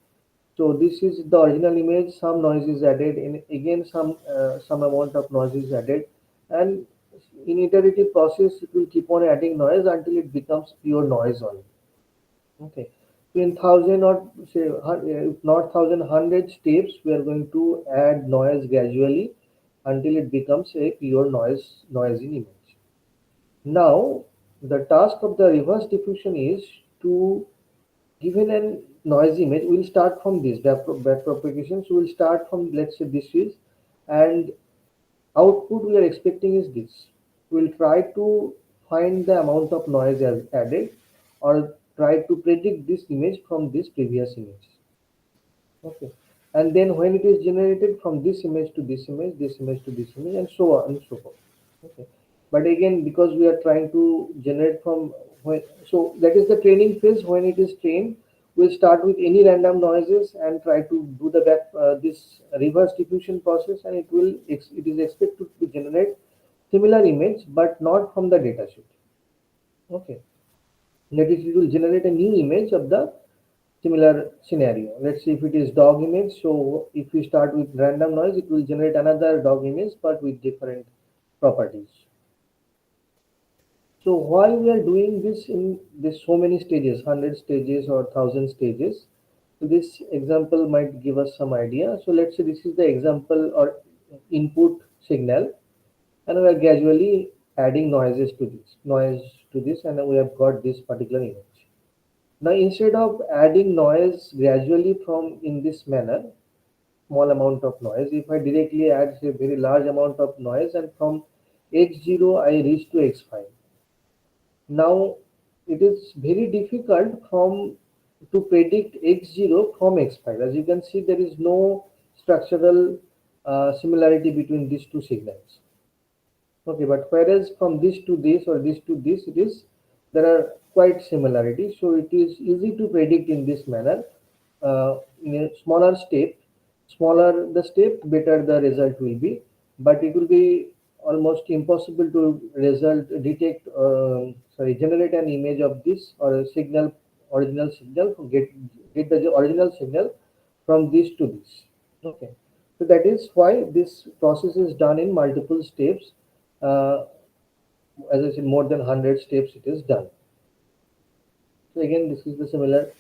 So this is the original image. Some noise is added, and again some amount of noise is added, and in iterative process, it will keep on adding noise until it becomes pure noise only. Okay. So in thousand or say if not thousand, hundred steps, we are going to add noise gradually until it becomes a pure noisy image. Now the task of the reverse diffusion is to, given a noisy image, we'll start from this back propagation. So we'll start from, let's say this is, and output we are expecting is this. We'll try to find the amount of noise as added, or try to predict this image from this previous image. Okay. And then when it is generated from this image to this image to this image, and so on and so forth. Okay. But again, because we are trying to generate from when, so that is the training phase. When it is trained, we'll start with any random noises and try to do the back this reverse diffusion process, and it is expected to generate similar image, but not from the datasheet. Okay. That is, it will generate a new image of the similar scenario. Let's see if it is dog image. So if we start with random noise, it will generate another dog image but with different properties. So while we are doing this in this so many stages, 100 stages or 1000 stages, so this example might give us some idea. So let's say this is the example or input signal, and we are gradually adding noise to this, and we have got this particular image. Now instead of adding noise gradually from in this manner, small amount of noise, if I directly add a very large amount of noise and from x0 I reach to x5. Now it is very difficult from to predict x0 from x5. As you can see, there is no structural similarity between these two signals. Okay, but whereas from this to this or this to this, it is there are quite similarities. So it is easy to predict in this manner. In a smaller step, smaller the step, better the result will be. But it will be almost impossible to generate an image of this or a signal, original signal, get the original signal from this to this. Okay, so that is why this process is done in multiple steps. uh, as I said, more than 100 steps it is done. So again, this is the similar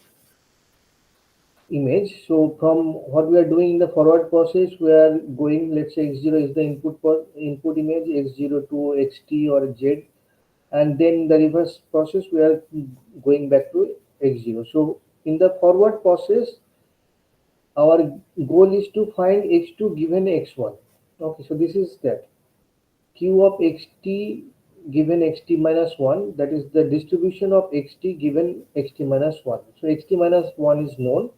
image. So from what we are doing in the forward process, we are going, let's say x0 is the input image, x0 to xt or z, and then the reverse process we are going back to x0. So in the forward process, our goal is to find x2 given x1. Okay, so this is that. Q of xt given xt minus 1, that is the distribution of xt given xt minus 1. So xt minus 1 is known,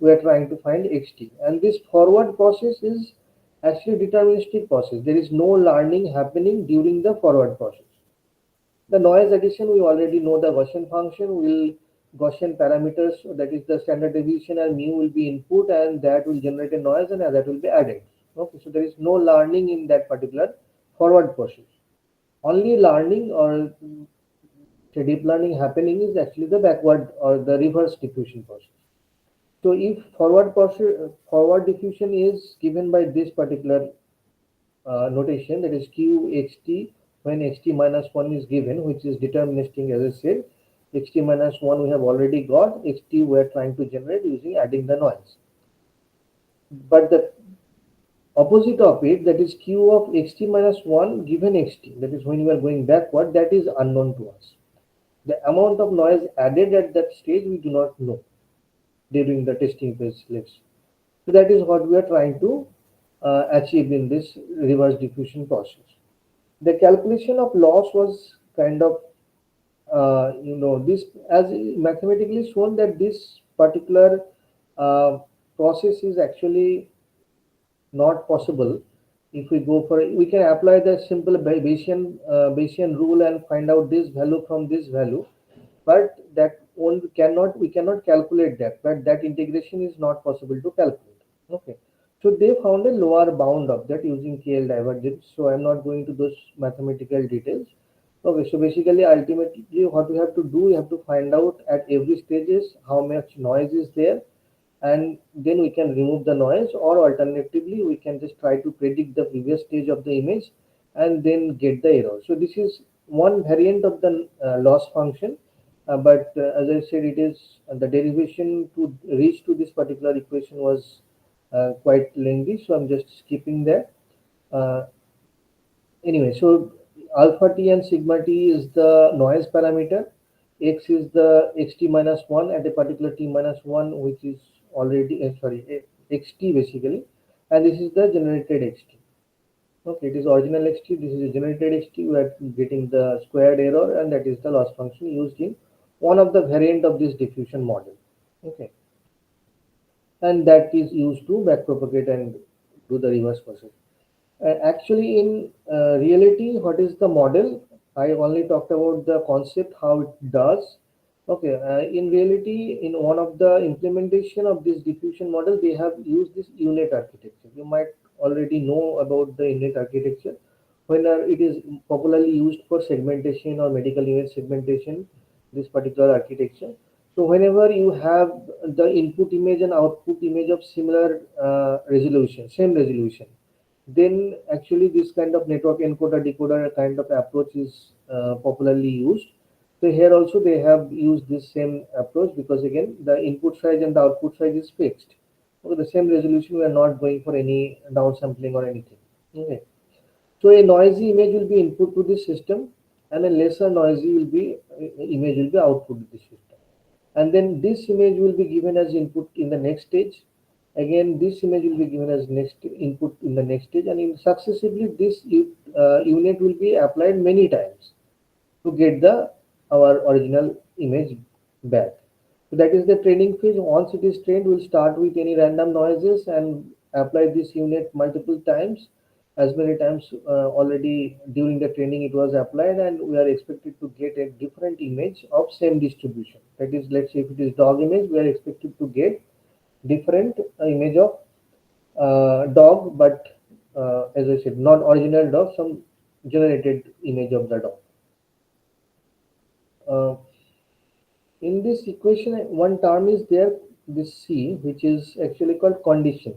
we are trying to find xt, and this forward process is actually deterministic process. There is no learning happening during the forward process. The noise addition, we already know the Gaussian function will Gaussian parameters, so that is the standard deviation and mu will be input, and that will generate a noise, and that will be added. Okay, so there is no learning in that particular forward process. Only learning or say deep learning happening is actually the backward or the reverse diffusion process. So if forward diffusion is given by this particular notation, that is qxt, when xt minus 1 is given, which is deterministic, as I said. Xt minus 1 we have already got, xt we are trying to generate using adding the noise. But the opposite of it, that is q of xt minus 1 given xt, that is when we are going backward, that is unknown to us. The amount of noise added at that stage we do not know during the testing phase. So that is what we are trying to achieve in this reverse diffusion process. The calculation of loss was kind of this as mathematically shown that this particular uh, process is actually not possible. If we go for, we can apply the simple Bayesian rule and find out this value from this value, but that only cannot we cannot calculate that, but that integration is not possible to calculate. Okay, so they found a lower bound of that using KL divergence, so I'm not going to those mathematical details. Okay, so basically ultimately what we have to do, we have to find out at every stages how much noise is there, and then we can remove the noise, or alternatively we can just try to predict the previous stage of the image and then get the error. So this is one variant of the loss function, but as I said, it is the derivation to reach to this particular equation was quite lengthy, so I'm just skipping that. Uh, Anyway, so alpha t and sigma t is the noise parameter. X is the xt minus 1 at a particular t minus 1, which is already, sorry, xt basically. And this is the generated xt. Okay, it is original xt, this is a generated xt. We are getting the squared error, and that is the loss function used in one of the variant of this diffusion model. Okay, and that is used to backpropagate and do the reverse process. Actually, in reality, what is the model? I only talked about the concept, how it does. Okay, in reality, in one of the implementation of this diffusion model, they have used this unit architecture. You might already know about the unit architecture. When it is popularly used for segmentation or medical image segmentation, this particular architecture. So whenever you have the input image and output image of similar resolution, same resolution, then actually this kind of network encoder decoder kind of approach is popularly used. So here also they have used this same approach, because again the input size and the output size is fixed. Okay, the same resolution, we are not going for any downsampling or anything. Okay, so a noisy image will be input to this system, and a lesser noisy will be image will be output to the system, and then this image will be given as input in the next stage. Again, this image will be given as next input in the next stage, and in successively this unit will be applied many times to get the our original image back. So that is the training phase. Once it is trained, we'll start with any random noises and apply this unit multiple times. As many times already during the training it was applied, and we are expected to get a different image of same distribution. That is, let's say if it is dog image, we are expected to get different image of dog, but as I said, not original dog, some generated image of the dog. Uh, in this equation, one term is there, this C, which is actually called condition.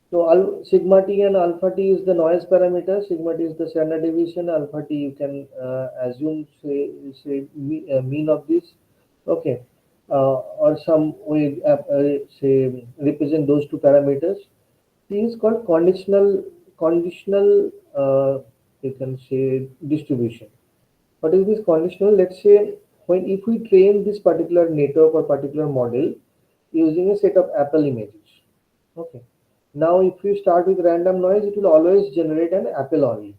So sigma t and alpha t is the noise parameter. Sigma t is the standard deviation. Alpha t you can assume say mean of this. Okay, or some way say represent those two parameters. T is called conditional. You can say distribution. What is this conditional? Let's say when if we train this particular network or particular model using a set of Apple images. Okay. Now if you start with random noise, it will always generate an apple only.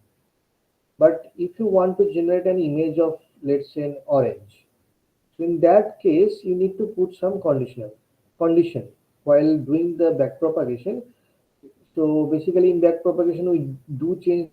But if you want to generate an image of, let's say, an orange, so in that case you need to put some conditional condition while doing the backpropagation. So basically in backpropagation we do change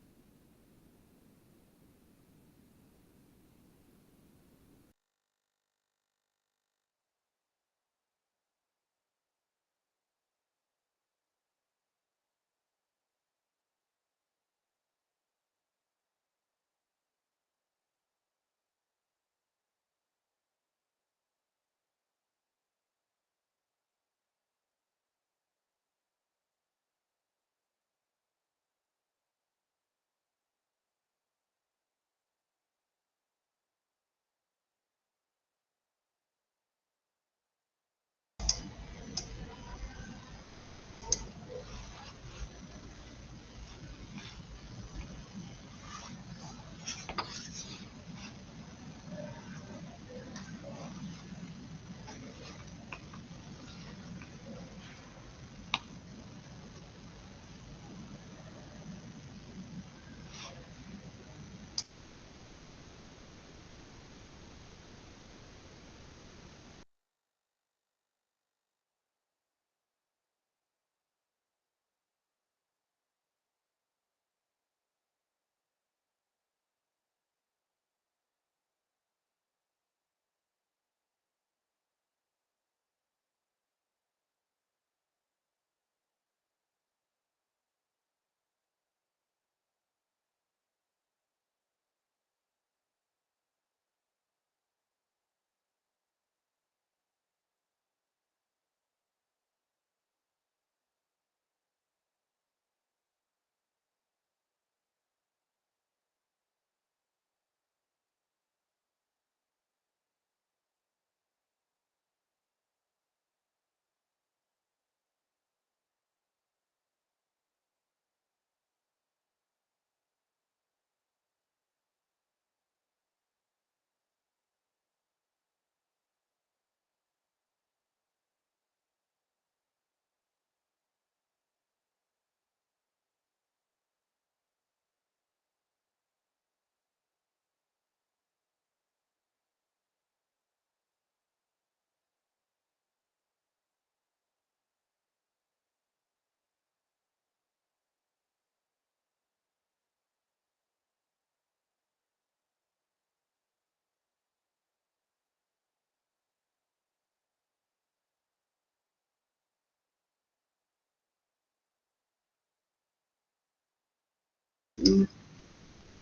Mm,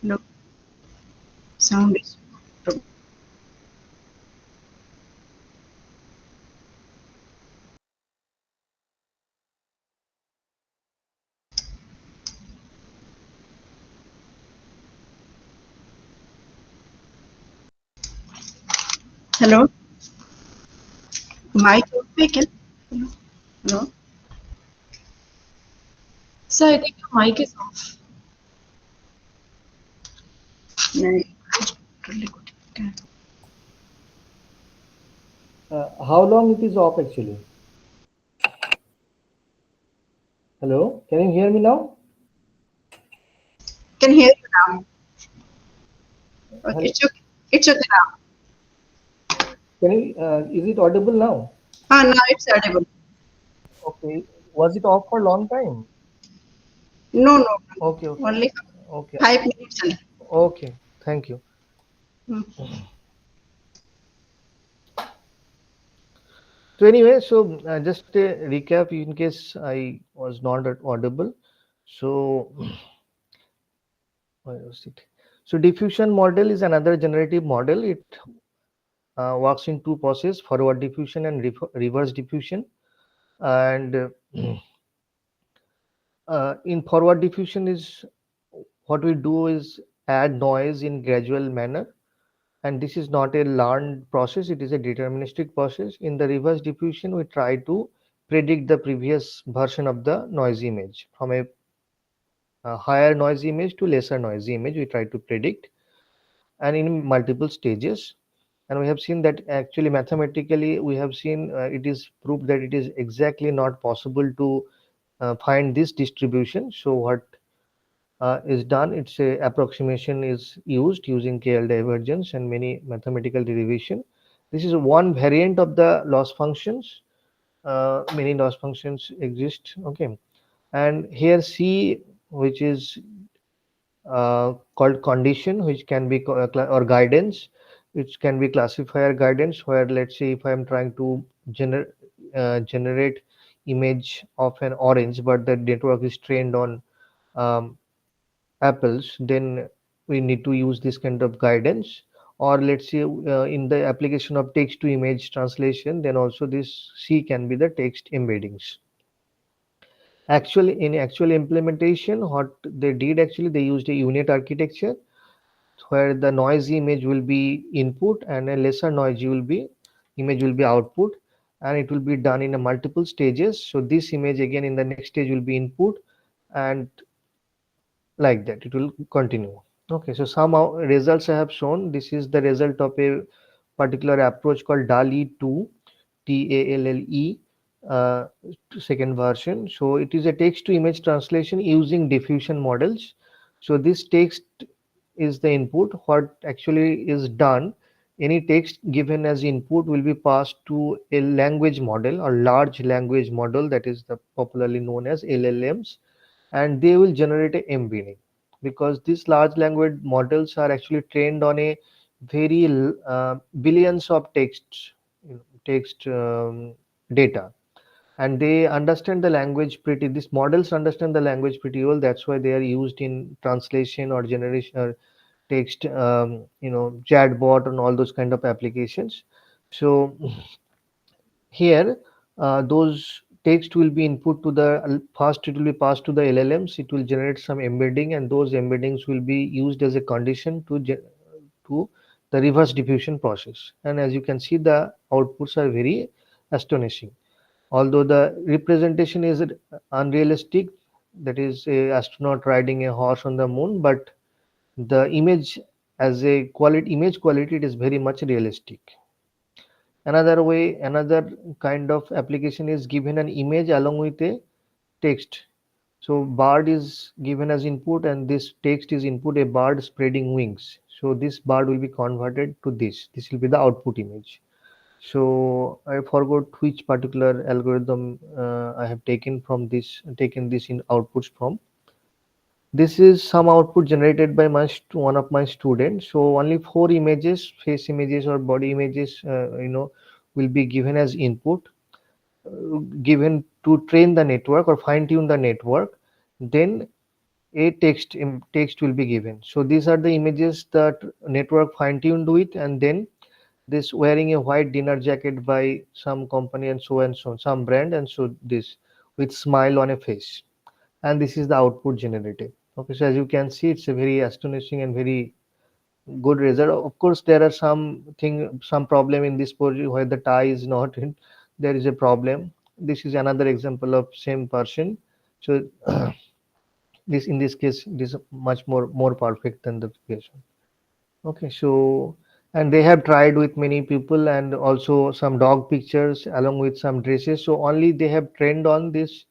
no, sound is. Hello, mic open. Hello, hello. So I think your mic is off. No, really good. Okay. How long it is off actually? Hello, can you hear me now? Can hear you now. Okay, Hello, it's okay. It's okay now. can you? Is it audible now? Ah, now it's audible. Okay. Was it off for a long time? No, no, Okay, no. okay, Only okay, 5 minutes only. okay. Thank you. Mm. So anyway, so just a recap in case I was not audible. So where was it? So diffusion model is another generative model. It works in two processes: forward diffusion and reverse diffusion. And in forward diffusion is what we do is add noise in gradual manner, and this is not a learned process, it is a deterministic process. In the reverse diffusion we try to predict the previous version of the noisy image from a higher noisy image to lesser noisy image, we try to predict, and in multiple stages. And we have seen that actually mathematically we have seen it is proved that it is exactly not possible to find this distribution. So what is done, it's a approximation is used using KL divergence and many mathematical derivation. This is one variant of the loss functions. Many loss functions exist. Okay, and here C, which is called condition, which can be or guidance, which can be classifier guidance. Where let's say if I am trying to generate image of an orange, but the network is trained on um, apples, then we need to use this kind of guidance. Or let's say in the application of text to image translation, then also this C can be the text embeddings. Actually, in actual implementation, what they did actually, they used a unit architecture where the noisy image will be input and a lesser noisy will be image will be output, and it will be done in a multiple stages. So this image again in the next stage will be input, and like that it will continue. Okay, so some results I have shown. This is the result of a particular approach called DALI 2, TALLE, uh, second version. So it is a text to image translation using diffusion models. So this text is the input. What actually is done, any text given as input will be passed to a language model or large language model, that is the popularly known as LLMs, and they will generate a embedding, because these large language models are actually trained on a very billions of texts, text data, and they understand the language pretty, these models understand the language pretty well. That's why they are used in translation or generation or text, chatbot and all those kind of applications. So here, those text will be input to the first, it will be passed to the LLMs, it will generate some embedding, and those embeddings will be used as a condition to the reverse diffusion process. And as you can see, the outputs are very astonishing. Although the representation is unrealistic, that is a astronaut riding a horse on the moon, but the image as a quality, image quality, it is very much realistic. Another way, another kind of application is given an image along with a text. So bird is given as input and this text is input, a bird spreading wings. So this bird will be converted to this. This will be the output image. So I forgot which particular algorithm I have taken this in outputs from. This is some output generated by one of my students. So only four images, face images or body images, will be given as input, given to train the network or fine tune the network. Then a text will be given. So these are the images that network fine-tuned with, and then this wearing a white dinner jacket by some company and so, some brand, and so this with smile on a face, and this is the output generated. Okay, so as you can see, it's a very astonishing and very good result. Of course, there are some problem in this project where the tie is not in. There is a problem. This is another example of same person. So this in this case, it is much more perfect than the previous one. Okay, so and they have tried with many people and also some dog pictures along with some dresses. So only they have trained on this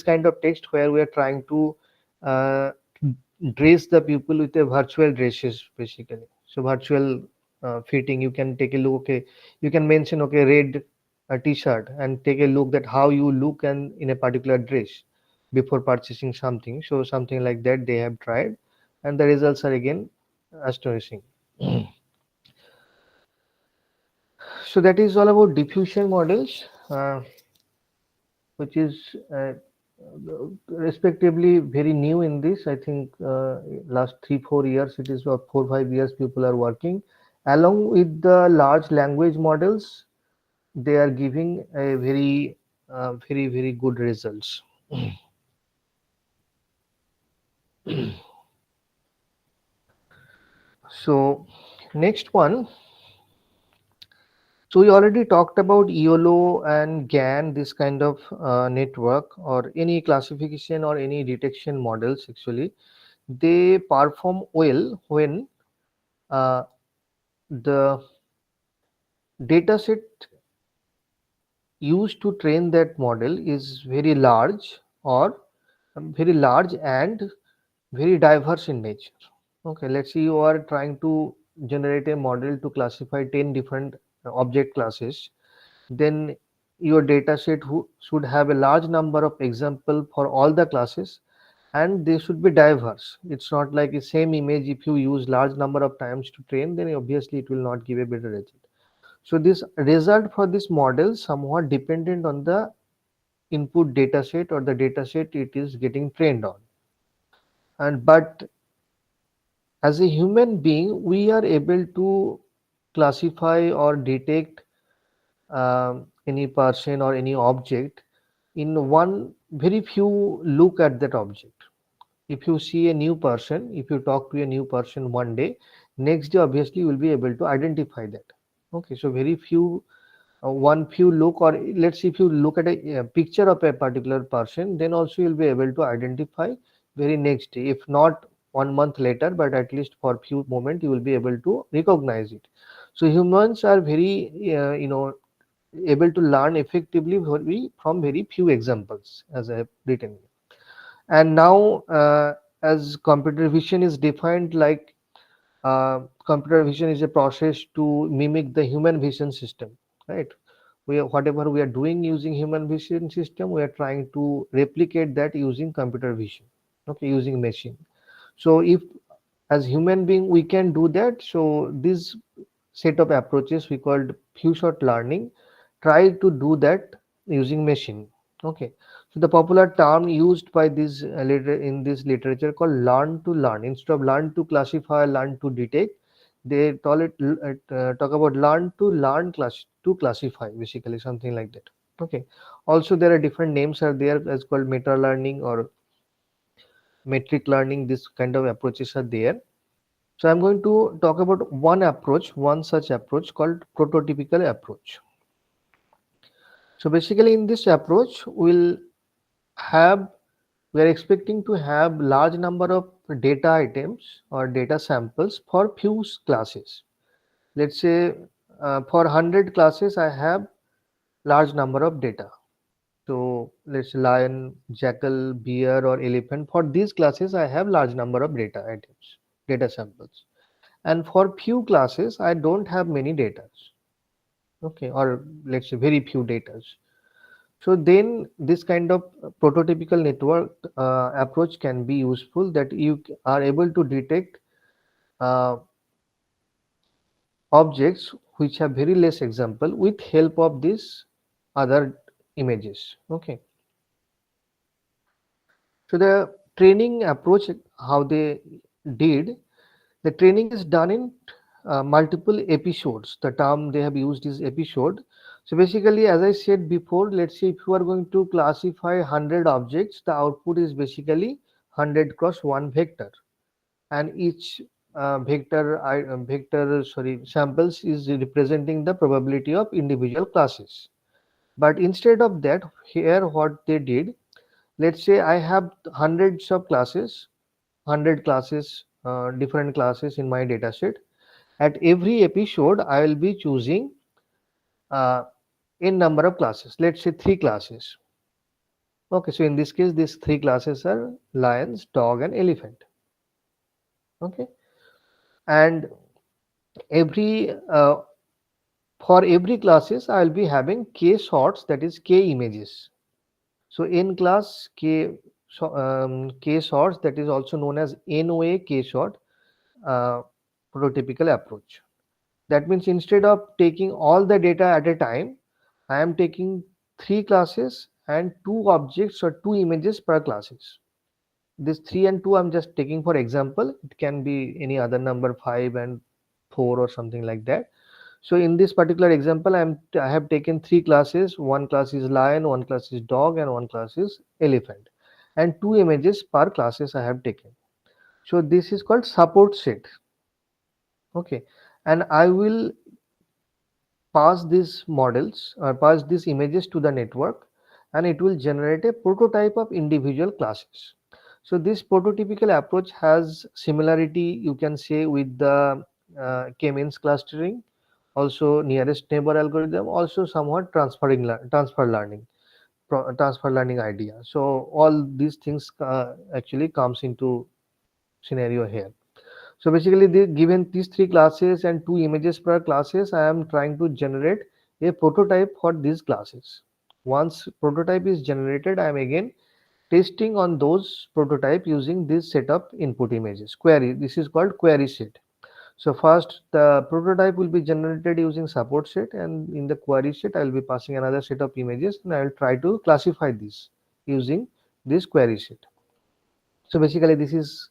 kind of text where we are trying to uh, dress the people with a virtual dresses basically. So virtual fitting. You can take a look. Okay, you can mention okay red t-shirt and take a look that how you look and in a particular dress before purchasing something. So something like that they have tried, and the results are again astonishing. So that is all about diffusion models, which is respectively very new in this. I think last 3-4 years, it is about 4-5 years people are working. Along with the large language models, they are giving a very good results. So next one. So we already talked about EOLO and GAN, this kind of network or any classification or any detection models actually. They perform well when uh, the dataset used to train that model is very large or very large and very diverse in nature. Okay, let's say you are trying to generate a model to classify 10 different object classes, then your dataset should have a large number of example for all the classes, and they should be diverse. It's not like the same image if you use large number of times to train, then obviously it will not give a better result. So this result for this model somewhat dependent on the input dataset or the dataset it is getting trained on. And but as a human being, we are able to classify or detect any person or any object in one very few look at that object. If you see a new person, if you talk to a new person one day, next day obviously you will be able to identify that. Okay, so very few one few look, or let's say if you look at a picture of a particular person, then also you'll be able to identify very next day, if not 1 month later, but at least for few moment you will be able to recognize it. So humans are very able to learn effectively from very few examples, as I have written. And now as computer vision is defined like computer vision is a process to mimic the human vision system, right? Whatever we are doing using human vision system, we are trying to replicate that using computer vision, okay, using machine. So if as human being we can do that, so this set of approaches we called few shot learning try to do that using machine. Okay, so the popular term used by this in this literature called learn to learn. Instead of learn to classify, learn to detect, they call it talk about learn to learn to classify, basically something like that. Okay, also there are different names are there as called meta learning or metric learning. This kind of approaches are there. So I'm going to talk about one such approach called prototypical approach. So basically in this approach, we are expecting to have large number of data items or data samples for few classes. Let's say for 100 classes, I have large number of data. So let's say lion, jackal, bear or elephant. For these classes, I have large number of data items, data samples. And for few classes, I don't have many data. Okay, or let's say very few data. So then this kind of prototypical network approach can be useful, that you are able to detect uh, objects which have very less example with help of these other images. Okay. So the training approach, how they did, the training is done in multiple episodes. The term they have used is episode. So basically, as I said before, let's say if you are going to classify 100 objects, the output is basically 100 cross 1 vector, and each samples is representing the probability of individual classes. But instead of that, here what they did, let's say I have hundreds of classes, 100 classes, different classes in my dataset. At every episode, I will be choosing uh, n number of classes. Let's say three classes. Okay, so in this case, these three classes are lions, dog, and elephant. Okay, and every for every classes, I will be having k sorts, that is k images. So in class k sorts, that is also known as NOA k sort uh, prototypical approach. That means instead of taking all the data at a time, I am taking three classes and two objects or two images per classes. This 3 and 2 I'm just taking for example. It can be any other number, 5 and 4 or something like that. So in this particular example, I have taken three classes. One class is lion, one class is dog, and one class is elephant, and two images per classes I have taken. So this is called support set. Okay, and I will pass these models or pass these images to the network, and it will generate a prototype of individual classes. So this prototypical approach has similarity, you can say, with the k-means clustering, also nearest neighbor algorithm, also somewhat transfer learning idea. So all these things actually comes into scenario here. So basically, given these three classes and two images per classes, I am trying to generate a prototype for these classes. Once prototype is generated, I am again testing on those prototype using this set of input images. Query. This is called query set. So first, the prototype will be generated using support set, and in the query set, I will be passing another set of images, and I will try to classify this using this query set. So basically, this is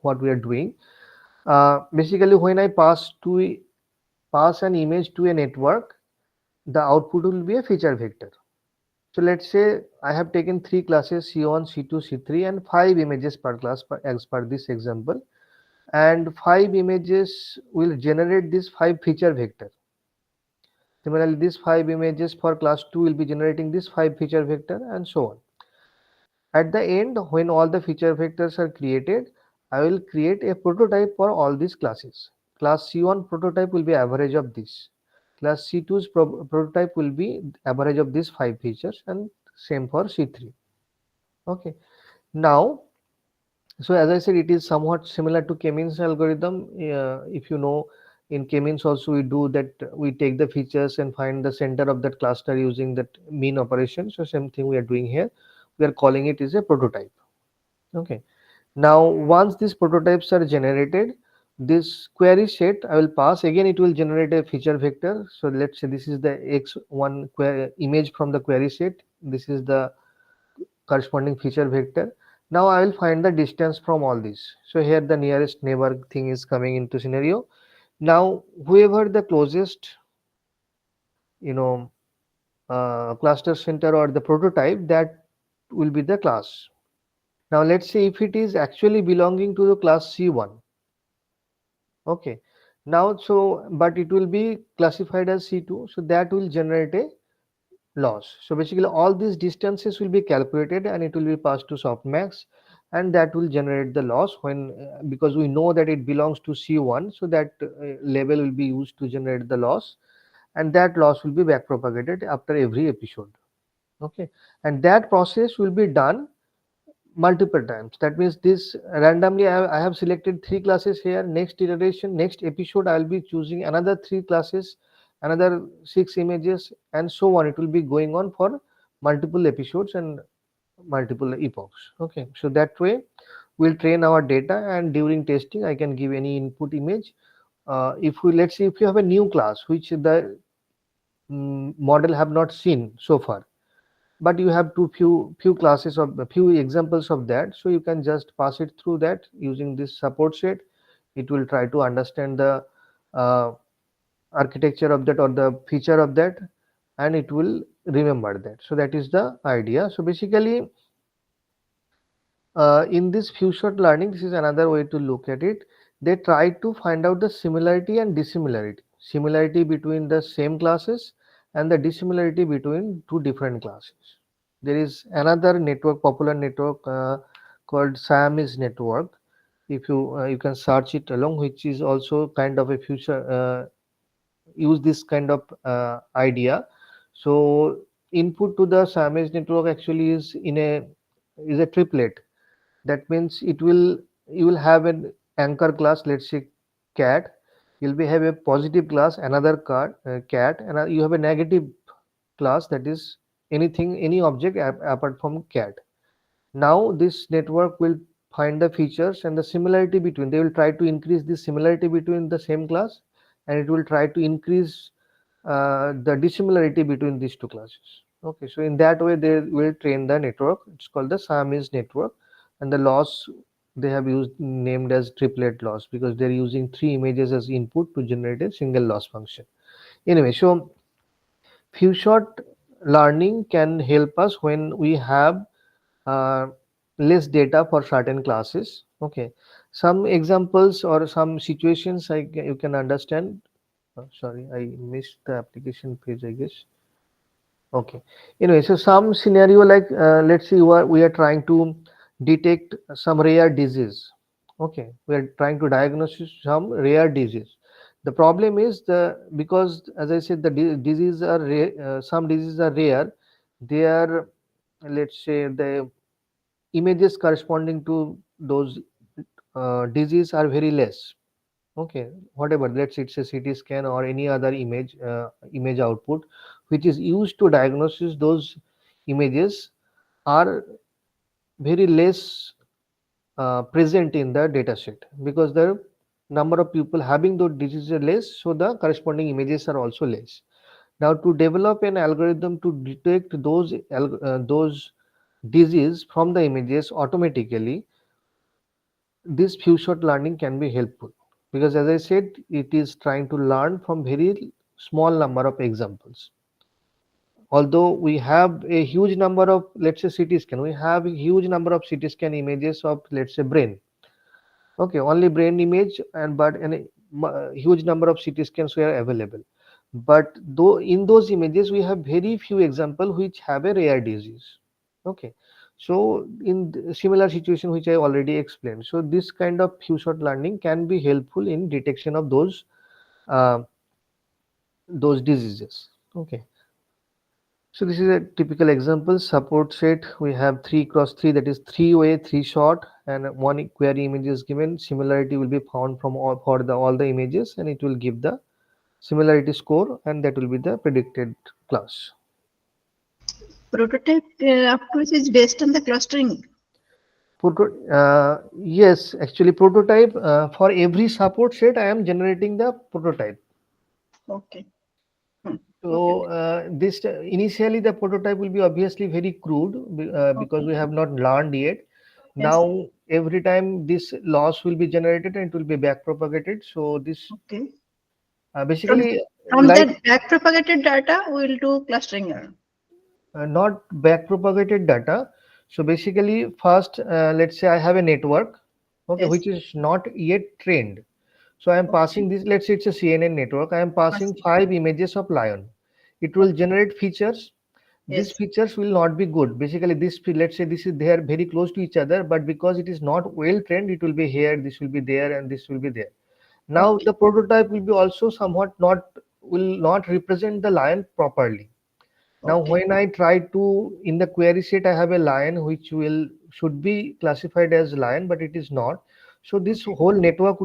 what we are doing. Basically, when I pass an image to a network, the output will be a feature vector. So let's say I have taken three classes C1, C2, C3, and five images per class as per this example, and five images will generate this five feature vector. Similarly, these five images for class 2 will be generating this five feature vector, and so on. At the end, when all the feature vectors are created, I will create a prototype for all these classes. Class C1 prototype will be average of this. Class C2's prototype will be average of these five features, and same for C3. Okay. Now, so as I said, it is somewhat similar to k-means algorithm. If you know, in k-means also we do that, we take the features and find the center of that cluster using that mean operation. So same thing we are doing here. We are calling it is a prototype. Okay. Now, once these prototypes are generated, this query set I will pass again. It will generate a feature vector. So let's say this is the x1 image from the query set. This is the corresponding feature vector. Now I will find the distance from all these. So here the nearest neighbor thing is coming into scenario. Now whoever the closest, you know, cluster center or the prototype, that will be the class. Now let's say if it is actually belonging to the class C1. Okay. Now so but it will be classified as C2, so that will generate a loss. So basically all these distances will be calculated and it will be passed to softmax, and that will generate the loss when because we know that it belongs to C1, so that label will be used to generate the loss, and that loss will be back propagated after every episode. Okay, and that process will be done multiple times. That means this randomly I have selected three classes here. Next iteration, next episode, I will be choosing another three classes, another six images, and so on. It will be going on for multiple episodes and multiple epochs. Okay, so that way we'll train our data, and during testing I can give any input image. If we, let's say if you have a new class which the model have not seen so far, but you have too few classes of few examples of that, so you can just pass it through that using this support set. It will try to understand the uh, architecture of that or the feature of that, and it will remember that. So that is the idea. So basically, in this few shot learning, this is another way to look at it. They try to find out the similarity and dissimilarity, similarity between the same classes and the dissimilarity between two different classes. There is another network, popular network called Siamese network. If you can search it along, which is also kind of a future use this kind of idea. So input to the Siamese network actually is a triplet. That means it will you will have an anchor class, let's say cat. You'll be have a positive class, another cat, and you have a negative class, that is anything, any object apart from cat. Now this network will find the features and the similarity between. They will try to increase the similarity between the same class, and it will try to increase the dissimilarity between these two classes. Okay, so in that way they will train the network. It's called the Siamese network, and the loss they have used named as triplet loss because they're using three images as input to generate a single loss function. Anyway, so few shot learning can help us when we have uh, less data for certain classes. Okay, some examples or some situations you can understand. Sorry, I missed the application page, I guess. Okay. Anyway, so some scenario like let's say we are trying to detect some rare disease. Okay, we are trying to diagnose some rare disease. The problem is because as I said the diseases are rare, some diseases are rare. They are, let's say, the images corresponding to those disease are very less. Okay, whatever, let's say it's a CT scan or any other image output which is used to diagnose those images are very less present in the data set because the number of people having those diseases are less, so the corresponding images are also less. Now to develop an algorithm to detect those disease from the images automatically, this few shot learning can be helpful because as I said it is trying to learn from very small number of examples. Although we have a huge number of, let's say, CT scan, we have a huge number of CT scan images of, let's say, brain. Okay, only brain image, and but huge number of CT scans were available, but though in those images we have very few example which have a rare disease. Okay, so in similar situation which I already explained, so this kind of few shot learning can be helpful in detection of uh, those diseases. Okay, so this is a typical example support set. We have 3 cross 3, that is three-way, three shot, and one query image is given. Similarity will be found from all the images, and it will give the similarity score, and that will be the predicted class. Prototype approach is based on the clustering. Yes, actually prototype for every support set I am generating the prototype. Okay. Hmm. Okay. So this initially the prototype will be obviously very crude because Okay. we have not learned yet. Yes. Now every time this loss will be generated and it will be back propagated. So this Okay. From basically from like that back propagated data, we will do clustering error. not back propagated data. So basically first let's say I have a network, okay, Yes. which is not yet trained. So I am Okay. passing this, let's say it's a CNN network. I am passing First. 5 images of lion. It will Okay. generate features. These Yes. features will not be good. Basically, let's say this is they are very close to each other, but because it is not well trained, it will be here, this will be there, and this will be there. Now Okay. the prototype will be also somewhat not will not represent the lion properly. Now Okay. when I try to in the query set I have a lion which will should be classified as lion, but it is not. So this Okay. whole network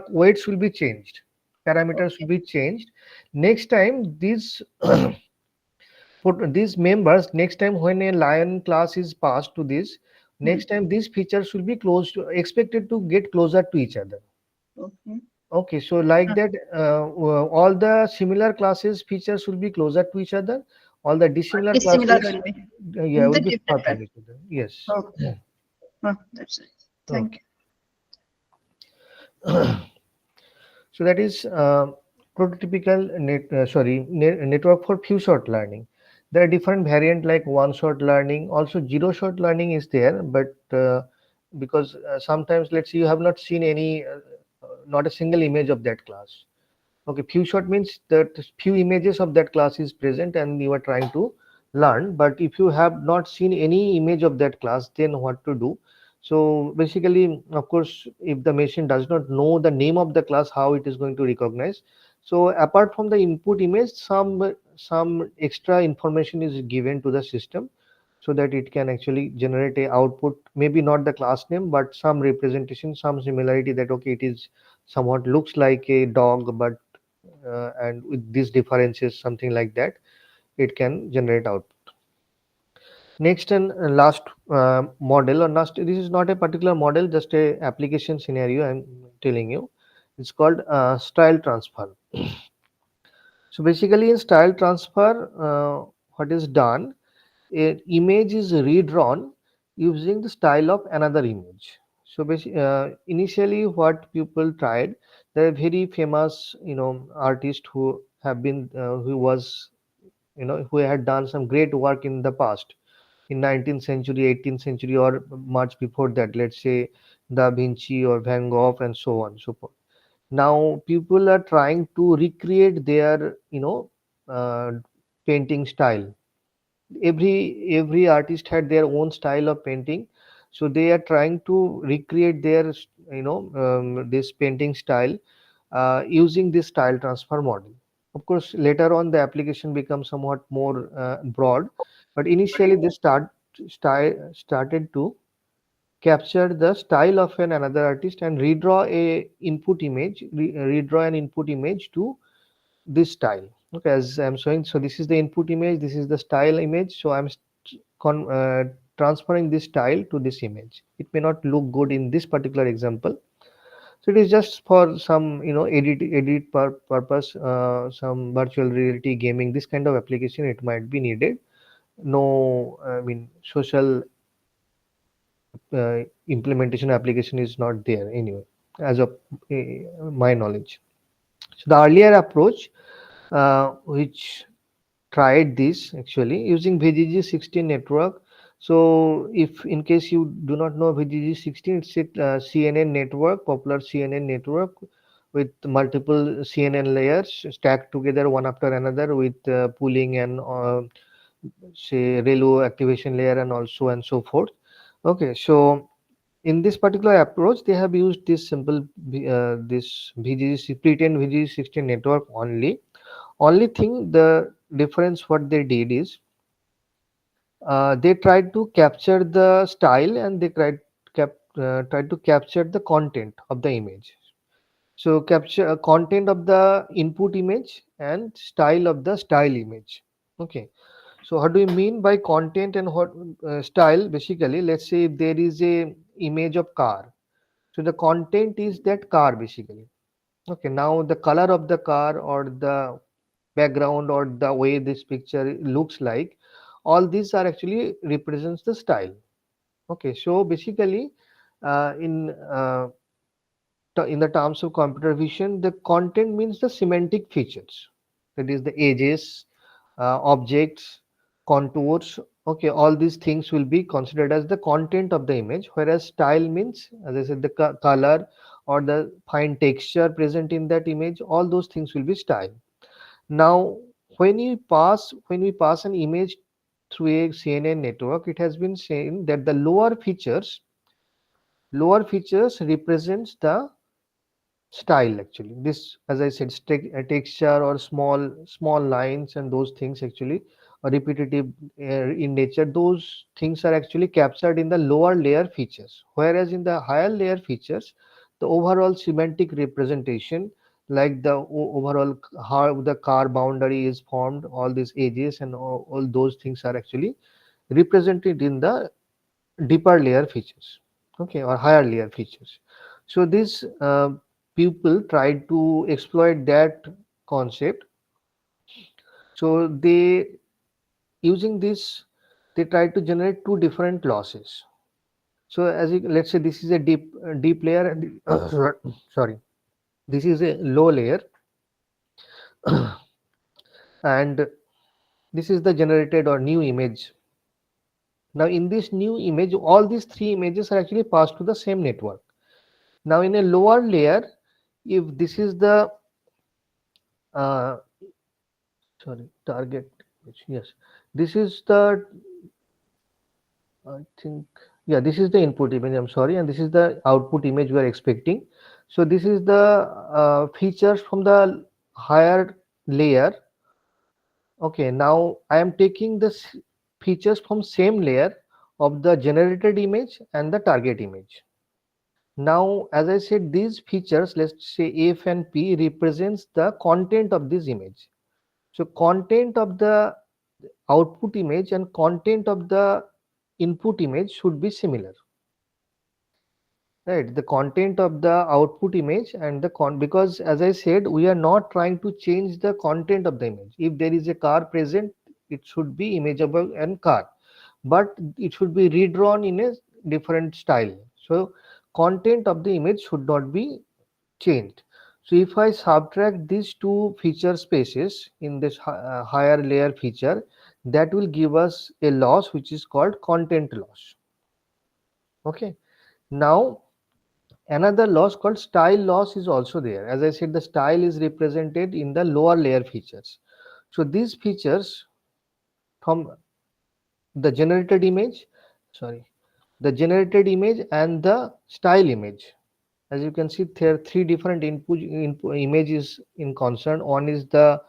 weights will be changed, parameters will Okay. be changed. Next time these members, next time when a lion class is passed to this, Hmm. next time these features will be expected to get closer to each other. Okay. Okay, so like Uh, that, all the similar classes features will be closer to each other. All the dissimilar Is classes, similar similar only. yeah, The will be different far type. from each other. Yes. Okay. Oh, that's it. Thank Okay. you. So that is prototypical network for few shot learning. There are different variant like one shot learning. Also zero shot learning is there, but because sometimes let's say you have not seen any, not a single image of that class. Okay, few shot means that few images of that class is present and you are trying to learn. But if you have not seen any image of that class, then what to do? So basically, of course, if the machine does not know the name of the class, how it is going to recognize? So apart from the input image, some extra information is given to the system so that it can actually generate a output, maybe not the class name, but some representation, some similarity that okay, it is somewhat looks like a dog, but and with these differences, something like that, it can generate output. Next and last model, or last, this is not a particular model, just a application scenario I'm telling you. It's called style transfer. So basically in style transfer, what is done, an image is redrawn using the style of another image. So basically, initially what people tried, there are very famous, artists who have been, who was, who had done some great work in the past, in 19th century, 18th century, or much before that. Let's say Da Vinci or Van Gogh and so on, so forth. Now people are trying to recreate their, uh, painting style. Every artist had their own style of painting, so they are trying to recreate their, this painting style using this style transfer model. Of course later on the application becomes somewhat more broad, but initially they started to capture the style of another artist and redraw an input image to this style. Okay, as I'm showing, so this is the input image, this is the style image, so I'm transferring this style to this image. It may not look good in this particular example, so it is just for some, edit purpose, some virtual reality gaming, this kind of application it might be needed. No, I mean social implementation application is not there anyway, as of my knowledge. So the earlier approach, which tried this actually using VGG16 network. So if in case you do not know VGG16, it's a CNN network, popular CNN network with multiple CNN layers stacked together one after another with pooling and say ReLU activation layer and also and so forth. Okay, so in this particular approach, they have used this simple this VGG pretend VGG16 network only. Only thing, the difference what they did is they tried to capture the style and they tried to capture the content of the image. So capture content of the input image and style of the style image. Okay. So how do you mean by content and what style? Basically, let's say if there is a image of car. So the content is that car basically. Okay. Now the color of the car or the background or the way this picture looks like, all these are actually represents the style. Okay. So basically, in the terms of computer vision, the content means the semantic features, that is the edges, objects, contours. Okay, all these things will be considered as the content of the image, whereas style means, as I said, the color or the fine texture present in that image, all those things will be style. Now when we pass an image through a CNN network, it has been seen that the lower features represents the style actually. This, as I said, texture or small lines and those things actually are repetitive in nature. Those things are actually captured in the lower layer features, whereas in the higher layer features, the overall semantic representation, like the overall how the car boundary is formed, all these edges and all those things are actually represented in the deeper layer features, okay, or higher layer features. So this people tried to exploit that concept. So they using this, they try to generate two different losses. So as you, let's say this is a deep layer, and sorry, this is a low layer, and this is the generated or new image. Now in this new image, all these three images are actually passed to the same network. Now in a lower layer, if this is the uh, sorry, target image, yes, this is the, I think, yeah, this is the input image, I'm sorry, and this is the output image we are expecting. So this is the features from the higher layer. Okay, now I am taking the features from same layer of the generated image and the target image. Now, as I said, these features, let's say F and P, represents the content of this image. So content of the output image and content of the input image should be similar. Right, the content of the output image and the because as I said, we are not trying to change the content of the image. If there is a car present, it should be imageable and car, but it should be redrawn in a different style. So content of the image should not be changed. So if I subtract these two feature spaces in this higher layer feature, that will give us a loss which is called content loss. Okay, now another loss called style loss is also there. As I said, the style is represented in the lower layer features. So these features from the generated image, sorry, the generated image and the style image. As you can see, there are three different input images in concern. One is the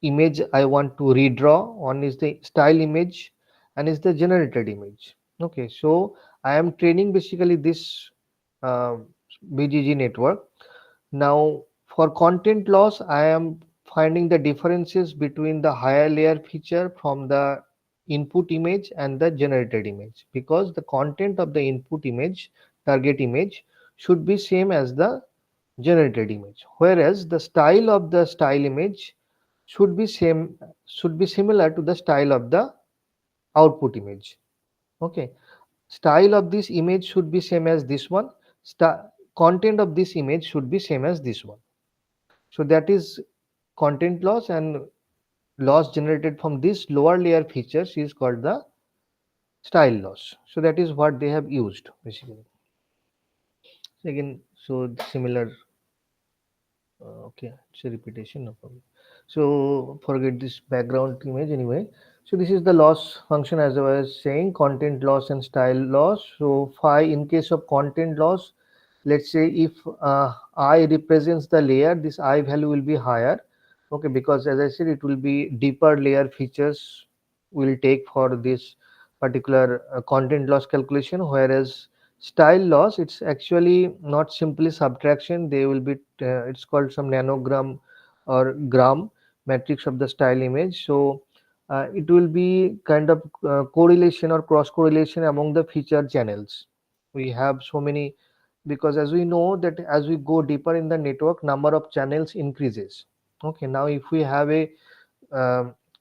image I want to redraw, one is the style image, and is the generated image. Okay, so I am training basically this uh, BGG network. Now for content loss, I am finding the differences between the higher layer feature from the input image and the generated image, because the content of the input image, target image, should be same as the generated image, whereas the style of the style image should be similar to the style of the output image. Okay, style of this image should be same as this one, content of this image should be same as this one. So that is content loss, and loss generated from this lower layer features is called the style loss. So that is what they have used basically. Again, so similar. Okay, it's a repetition, no problem. So forget this background image anyway. So this is the loss function, as I was saying, content loss and style loss. So phi, in case of content loss, let's say if I represents the layer, this I value will be higher. Okay, because as I said, it will be deeper layer features will take for this particular content loss calculation, whereas style loss, it's actually not simply subtraction. They will be it's called some nanogram or gram matrix of the style image. So it will be kind of correlation or cross correlation among the feature channels. We have so many, because as we know that as we go deeper in the network, number of channels increases. Okay, now if we have a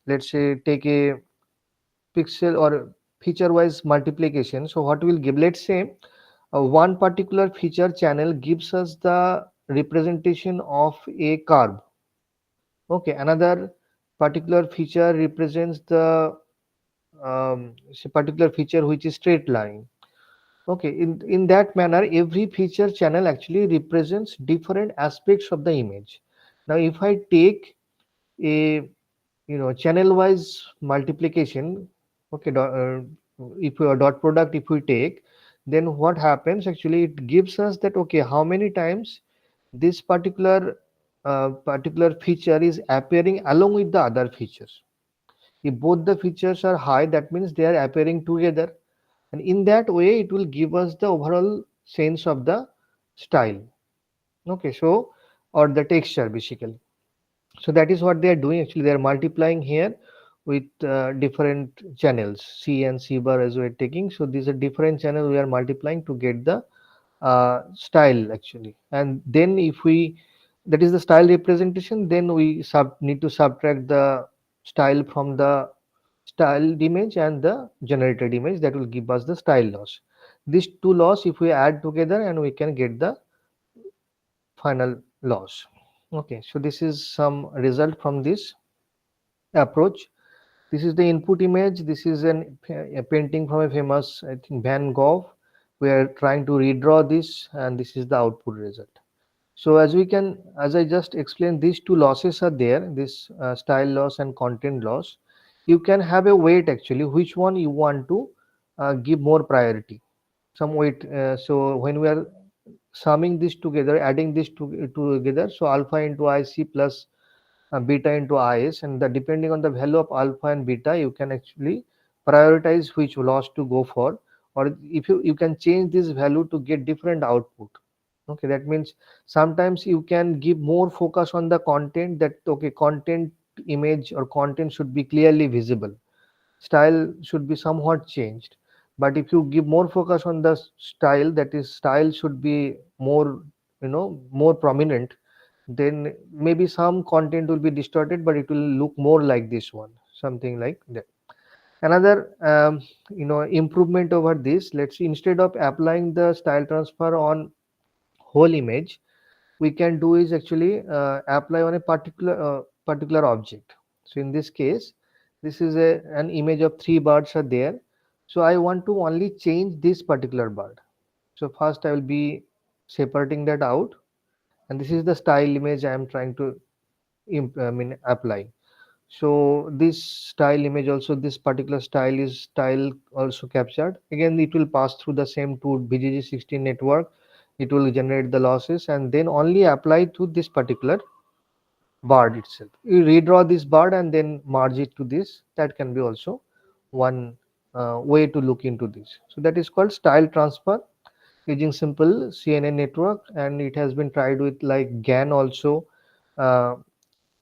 let's say take a pixel or feature wise multiplication, so what will give, let's say one particular feature channel gives us the representation of a curve. Okay, another particular feature represents the particular feature which is straight line. Okay, in that manner, every feature channel actually represents different aspects of the image. Now if I take a channel wise multiplication, okay, if we dot product, if we take, then what happens actually, it gives us that okay, how many times this particular feature is appearing along with the other features. If both the features are high, that means they are appearing together, and in that way it will give us the overall sense of the style. Okay, so or the texture basically. So that is what they are doing actually. They are multiplying here with different channels, C and C bar as we are taking. So these are different channels we are multiplying to get the style actually. And then if we, that is the style representation, then we need to subtract the style from the styled image and the generated image, that will give us the style loss. These two loss if we add together, and we can get the final loss. Okay, so this is some result from this approach. This is the input image. This is a painting from a famous, I think, Van Gogh. We are trying to redraw this, and this is the output result. So as we can, as I just explained, these two losses are there, this style loss and content loss. You can have a weight actually, which one you want to give more priority, some weight. So when we are summing this together, adding this together, so alpha into IC plus beta into IS, and the depending on the value of alpha and beta, you can actually prioritize which loss to go for, or if you can change this value to get different output. Okay, that means sometimes you can give more focus on the content, that okay, content image or content should be clearly visible, style should be somewhat changed. But if you give more focus on the style, that is style should be more, more prominent, then maybe some content will be distorted, but it will look more like this one, something like that. Another improvement over this, let's see, instead of applying the style transfer on whole image, we can do is actually apply on a particular object. So in this case, this is an image of three birds are there. So I want to only change this particular bird. So first I will be separating that out, and this is the style image I am trying to apply. So this style image also, this particular style also captured. Again, it will pass through the same to BGG16 network. It will generate the losses and then only apply to this particular bird itself. You redraw this bird and then merge it to this. That can be also one way to look into this. So that is called style transfer using simple CNN network, and it has been tried with like GAN also. Uh,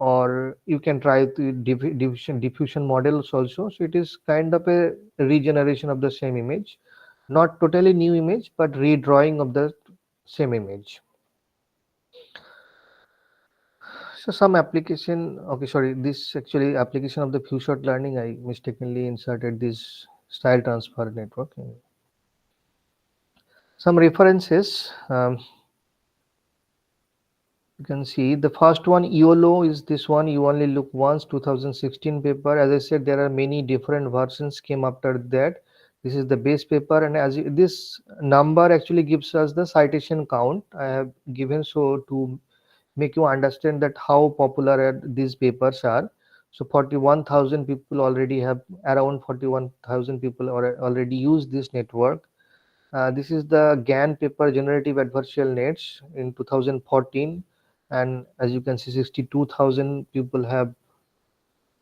or you can try the diffusion models also. So it is kind of a regeneration of the same image, not totally new image, but redrawing of the same image. So some application, okay, sorry, this actually application of the few shot learning, I mistakenly inserted this style transfer network. Some references, you can see the first one, YOLO, is this one, you only look once, 2016 paper. As I said, there are many different versions came after that. This is the base paper, and this number actually gives us the citation count I have given, so to make you understand that how popular these papers are. So 41,000 people already have, around 41,000 people already use this network. This is the GAN paper, generative adversarial nets, in 2014, and as you can see, 62,000 people have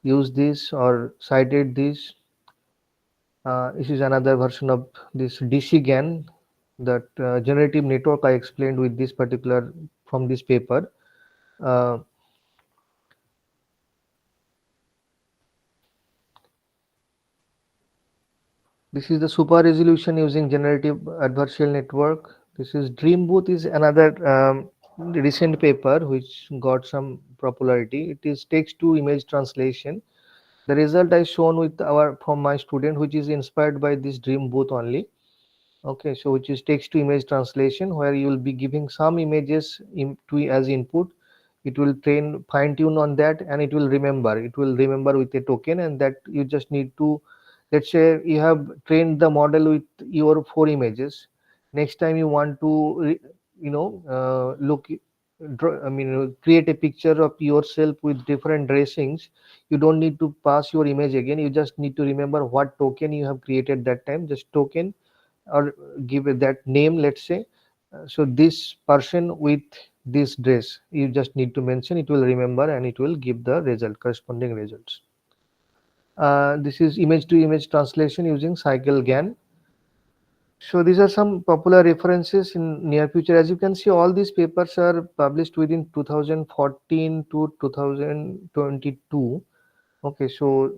used this or cited this. This is another version of this DC GAN, that generative network I explained with this particular from this paper. Uh, this is the super resolution using generative adversarial network. This is Dream Booth, is another recent paper which got some popularity. It is text to image translation. The result I shown with our from my student, which is inspired by this Dream Booth only. Okay, so which is text to image translation, where you will be giving some images to as input. It will train fine tune on that, and it will remember. It will remember with a token, and that you just need to, let's say you have trained the model with your four images. Next time you want to look, create a picture of yourself with different dressings. You don't need to pass your image again. You just need to remember what token you have created that time. Just token, or give it that name, let's say. So this person with this dress, you just need to mention, it will remember and it will give the result, corresponding results. This is image to image translation using cycle GAN. So these are some popular references in near future. As you can see, all these papers are published within 2014 to 2022. Okay, so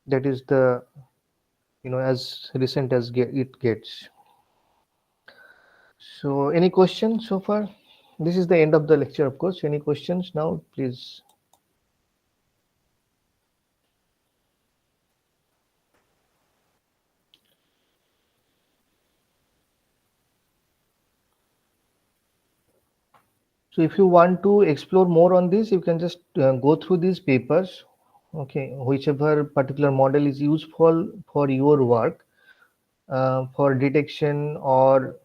that is the, as recent as it gets. So any questions so far? This is the end of the lecture, of course. Any questions now, please? So if you want to explore more on this, you can just go through these papers. Okay, whichever particular model is useful for your work, for detection or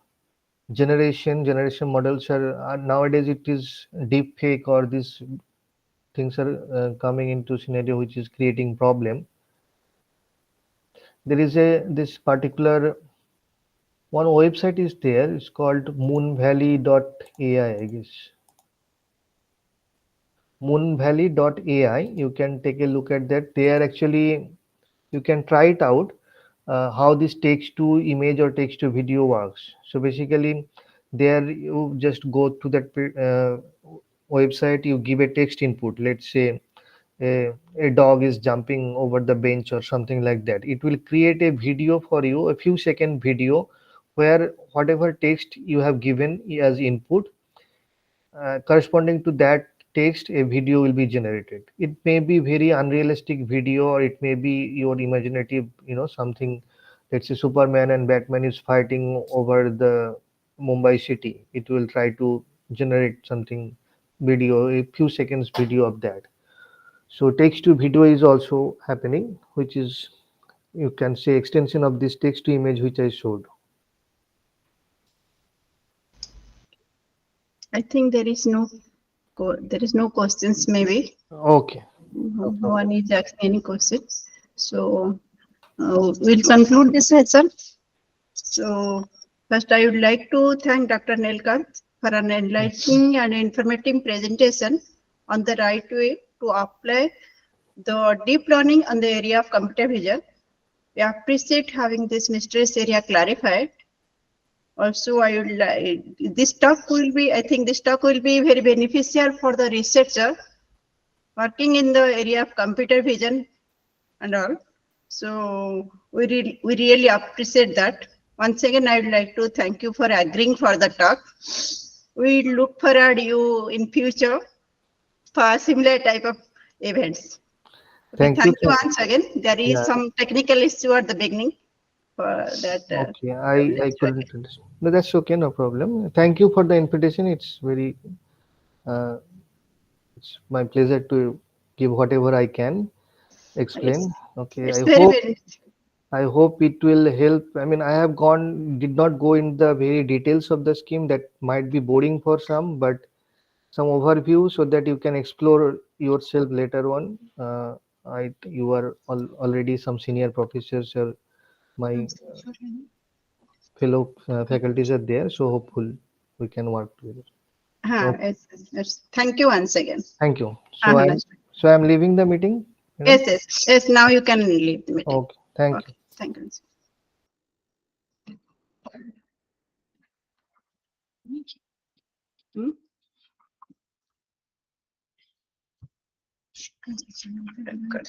generation models are nowadays it is deep fake, or these things are coming into scenario which is creating problem. There is a this particular one website is there. It's called moonvalley.ai, I guess. Moonvalley.ai. You can take a look at that. They are actually, you can try it out, how this text to image or text to video works. So basically, there you just go to that website. You give a text input. Let's say a dog is jumping over the bench or something like that. It will create a video for you, a few second video, where whatever text you have given as input, corresponding to that text, a video will be generated. It may be very unrealistic video, or it may be your imaginative, something. Let's say Superman and Batman is fighting over the Mumbai city. It will try to generate something video, a few seconds video of that. So text to video is also happening, which is, you can say, extension of this text to image which I showed. I think there is no questions maybe. Okay, no No problem. one is asking any question. So we'll conclude this session. So first I would like to thank Dr. Nelkant for an enlightening and informative presentation on the right way to apply the deep learning on the area of computer vision. We appreciate having this mysterious area clarified. Also, I would like this talk will be, I think this talk will be very beneficial for the researcher working in the area of computer vision and all. So we really appreciate that. Once again, I would like to thank you for agreeing for the talk. We look forward you in future for similar type of events. Okay, Thank you. thank you once again. There is Yeah. some technical issue at the beginning for that. Okay, I couldn't understand. No, that's okay, no problem. Thank you for the invitation. It's very, uh, it's my pleasure to give whatever I can explain. Okay, It's very very. I hope it will help. I mean, I have did not go in the very details of the scheme. That might be boring for some, but some overview so that you can explore yourself later on. You are already some senior professors, or my fellow faculties are there, so hopeful we can work together. Okay, Yes. Thank you once again. thank you. Nice. So I'm leaving the meeting, madam. Yes. Now you can leave the meeting. Okay, thank you. Okay. Thank you. Hmm? Good.